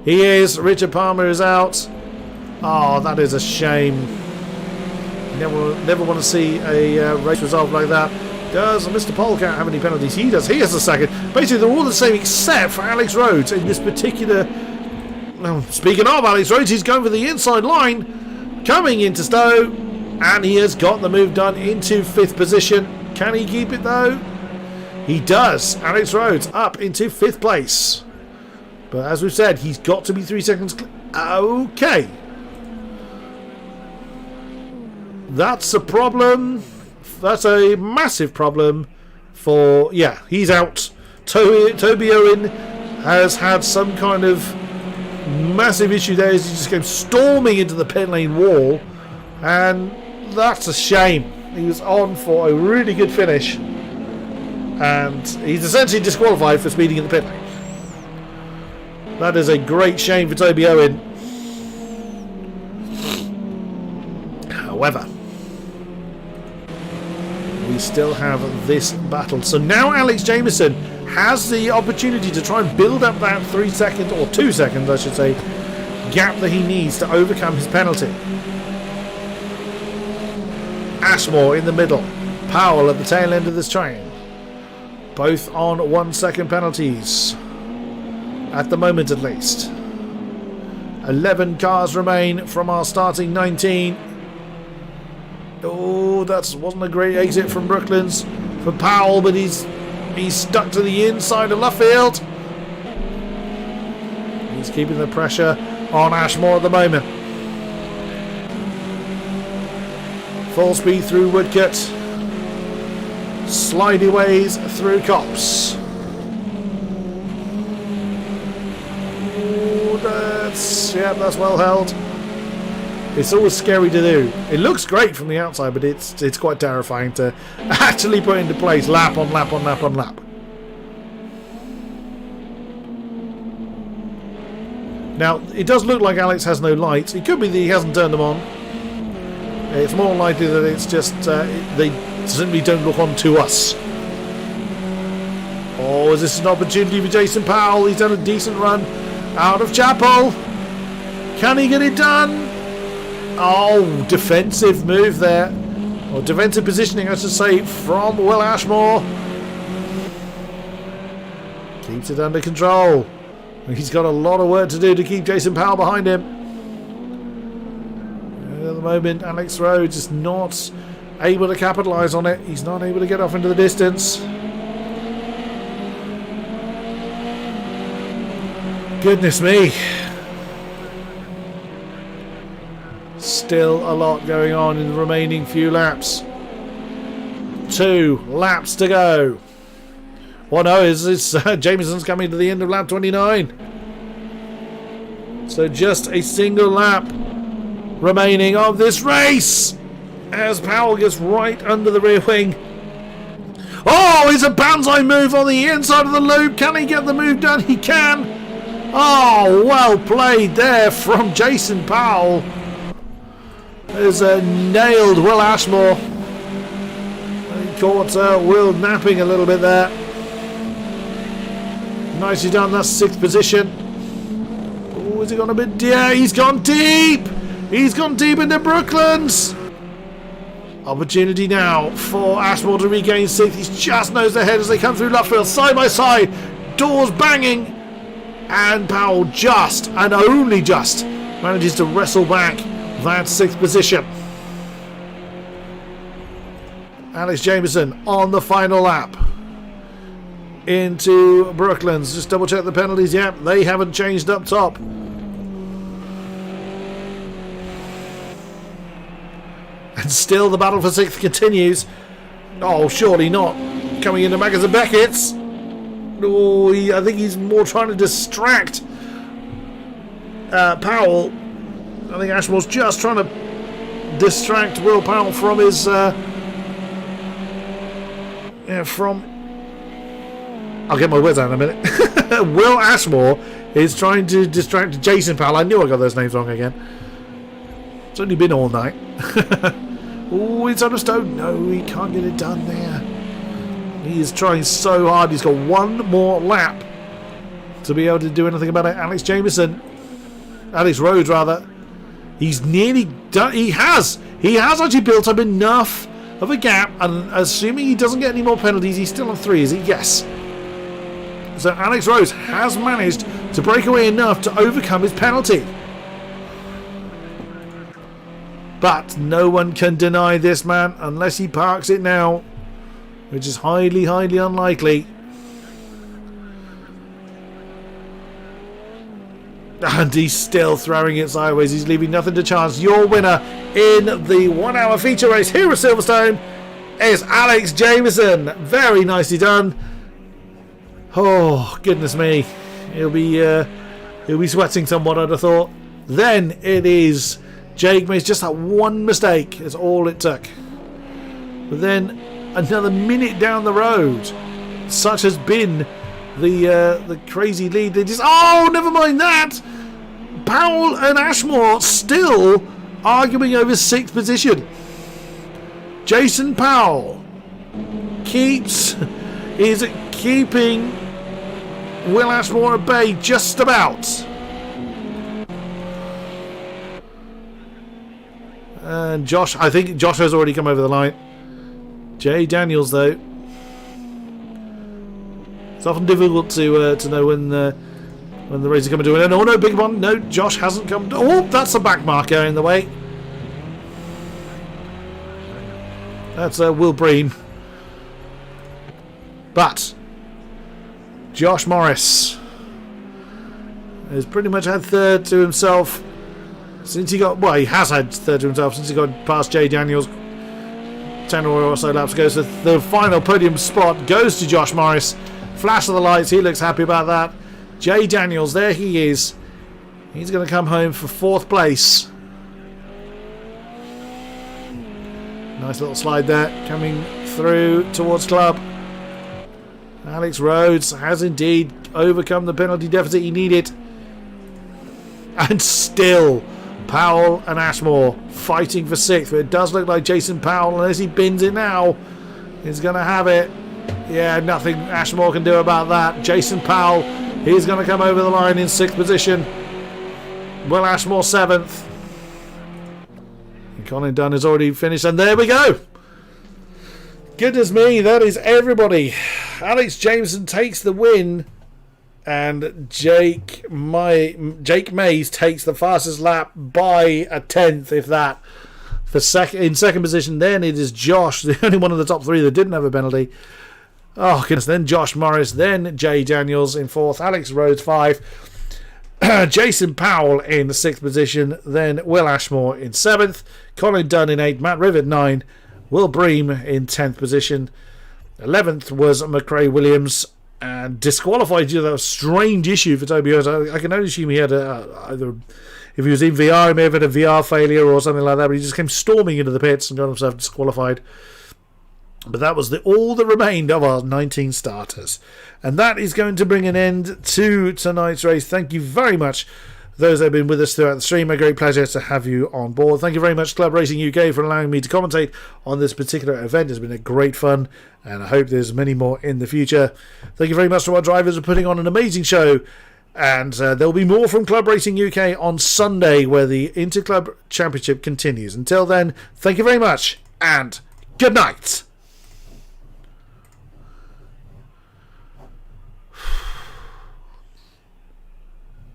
He is. Richard Palmer is out. Oh, that is a shame. Never want to see a race result like that. Does Mr. Polcat have any penalties? He does. He has a 2nd. Basically, they're all the same except for Alex Rhodes in this particular Well, speaking of Alex Rhodes, he's going for the inside line, coming into Stowe, and he has got the move done into 5th position. Can he keep it though? He does. Alex Rhodes up into 5th place. But as we've said, he's got to be 3 seconds. Okay. That's a problem. That's a massive problem for... Yeah, he's out. Toby Owen has had some kind of massive issue there as he just came storming into the pit lane wall. And that's a shame. He was on for a really good finish. And he's essentially disqualified for speeding in the pit lane. That is a great shame for Toby Owen. However, we still have this battle. So now Alex Jameson has the opportunity to try and build up that 3 seconds, or 2 seconds I should say, gap that he needs to overcome his penalty. Ashmore in the middle, Powell at the tail end of this train, both on 1 second penalties at the moment at least. 11 cars remain from our starting 19. Oh, that wasn't a great exit from Brooklands for Powell, but he's stuck to the inside of Luffield. He's keeping the pressure on Ashmore at the moment. Full speed through Woodcote. Slideaways through Copse. Ooh, that's well held. It's always scary to do. It looks great from the outside, but it's quite terrifying to actually put into place lap on lap on lap on lap. Now, it does look like Alex has no lights. It could be that he hasn't turned them on. It's more likely that it's just they simply don't look on to us. Oh, is this an opportunity for Jason Powell? He's done a decent run out of Chapel. Can he get it done? Oh, defensive move there. Or defensive positioning, I should say, from Will Ashmore. Keeps it under control. He's got a lot of work to do to keep Jason Powell behind him. At the moment, Alex Rhodes is not able to capitalise on it. He's not able to get off into the distance. Goodness me. Still a lot going on in the remaining few laps. 2 laps to go. Well, no, it's Jameson's coming to the end of lap 29. So just a single lap remaining of this race as Powell gets right under the rear wing. Oh, it's a banzai move on the inside of the loop. Can he get the move done? He can. Oh, well played there from Jason Powell. There's a nailed Will Ashmore. He caught Will napping a little bit there. Nicely done, that's 6th position. Oh, has he gone a bit? Yeah, he's gone deep! He's gone deep into Brooklands! Opportunity now for Ashmore to regain 6th. He's just nose ahead as they come through Luffield, side by side. Doors banging. And Powell just, and only just, manages to wrestle back that 6th position. Alex Jameson on the final lap. Into Brooklands. Just double check the penalties. Yep, they haven't changed up top. And still the battle for 6th continues. Oh, surely not. Coming into Magazine Beckett's. Oh, I think he's more trying to distract Powell. I think Ashmore's just trying to distract Will Powell from his I'll get my words out in a minute. Will Ashmore is trying to distract Jason Powell. I knew I got those names wrong again. It's only been all night. Oh, it's on a stone. No, he can't get it done there. He is trying so hard. He's got one more lap to be able to do anything about it. Alex Rhodes rather. He's nearly done. He has actually built up enough of a gap, and assuming he doesn't get any more penalties, he's still on 3, is he? Yes. So Alex Rhodes has managed to break away enough to overcome his penalty. But no one can deny this man unless he parks it now, which is highly, highly unlikely. And he's still throwing it sideways. He's leaving nothing to chance. Your winner in the 1 hour feature race here at Silverstone is Alex Jameson. Very nicely done. Oh, goodness me. He'll be sweating somewhat, I'd have thought. Then it is Jake Mays. Just that one mistake is all it took. But then another minute down the road, such has been the crazy lead. They just, oh, never mind that. Powell and Ashmore still arguing over 6th position. Jason Powell is keeping Will Ashmore at bay just about. And Josh, I think Josh has already come over the line. Jay Daniels, though, it's often difficult to know when the race is coming to an end. Oh no, big one. No, Josh hasn't come. Oh, that's a back marker in the way. That's Will Breen. But Josh Morris has pretty much had third to himself since he got. Well, he has had third to himself since he got past Jay Daniels 10 or so laps ago. So the final podium spot goes to Josh Morris. Flash of the lights. He looks happy about that. Jay Daniels, there he is. He's going to come home for 4th place. Nice little slide there, coming through towards club. Alex Rhodes has indeed overcome the penalty deficit he needed. And still, Powell and Ashmore fighting for 6th. But it does look like Jason Powell, unless he bins it now, is going to have it. Yeah, nothing Ashmore can do about that. Jason Powell, he's going to come over the line in 6th position. Will Ashmore 7th. And Colin Dunn has already finished. And there we go. Goodness me, that is everybody. Alex Jameson takes the win. And Jake Mays takes the fastest lap by a 10th, if that. In second position, then it is Josh, the only one of the top 3 that didn't have a penalty. Oh, goodness. Then Josh Morris. Then Jay Daniels in 4th. Alex Rhodes 5. Jason Powell in the 6th position. Then Will Ashmore in 7th. Colin Dunn in 8th. Matt Rivet 9. Will Bream in 10th position. 11th was McRae Williams. And disqualified due to that strange issue for Toby Hurst. I can only assume he had either, if he was in VR, he may have had a VR failure or something like that. But he just came storming into the pits and got himself disqualified. But that was all that remained of our 19 starters. And that is going to bring an end to tonight's race. Thank you very much, those that have been with us throughout the stream. A great pleasure to have you on board. Thank you very much, Club Racing UK, for allowing me to commentate on this particular event. It's been a great fun, and I hope there's many more in the future. Thank you very much to our drivers for putting on an amazing show. And there'll be more from Club Racing UK on Sunday, where the Interclub Championship continues. Until then, thank you very much, and good night.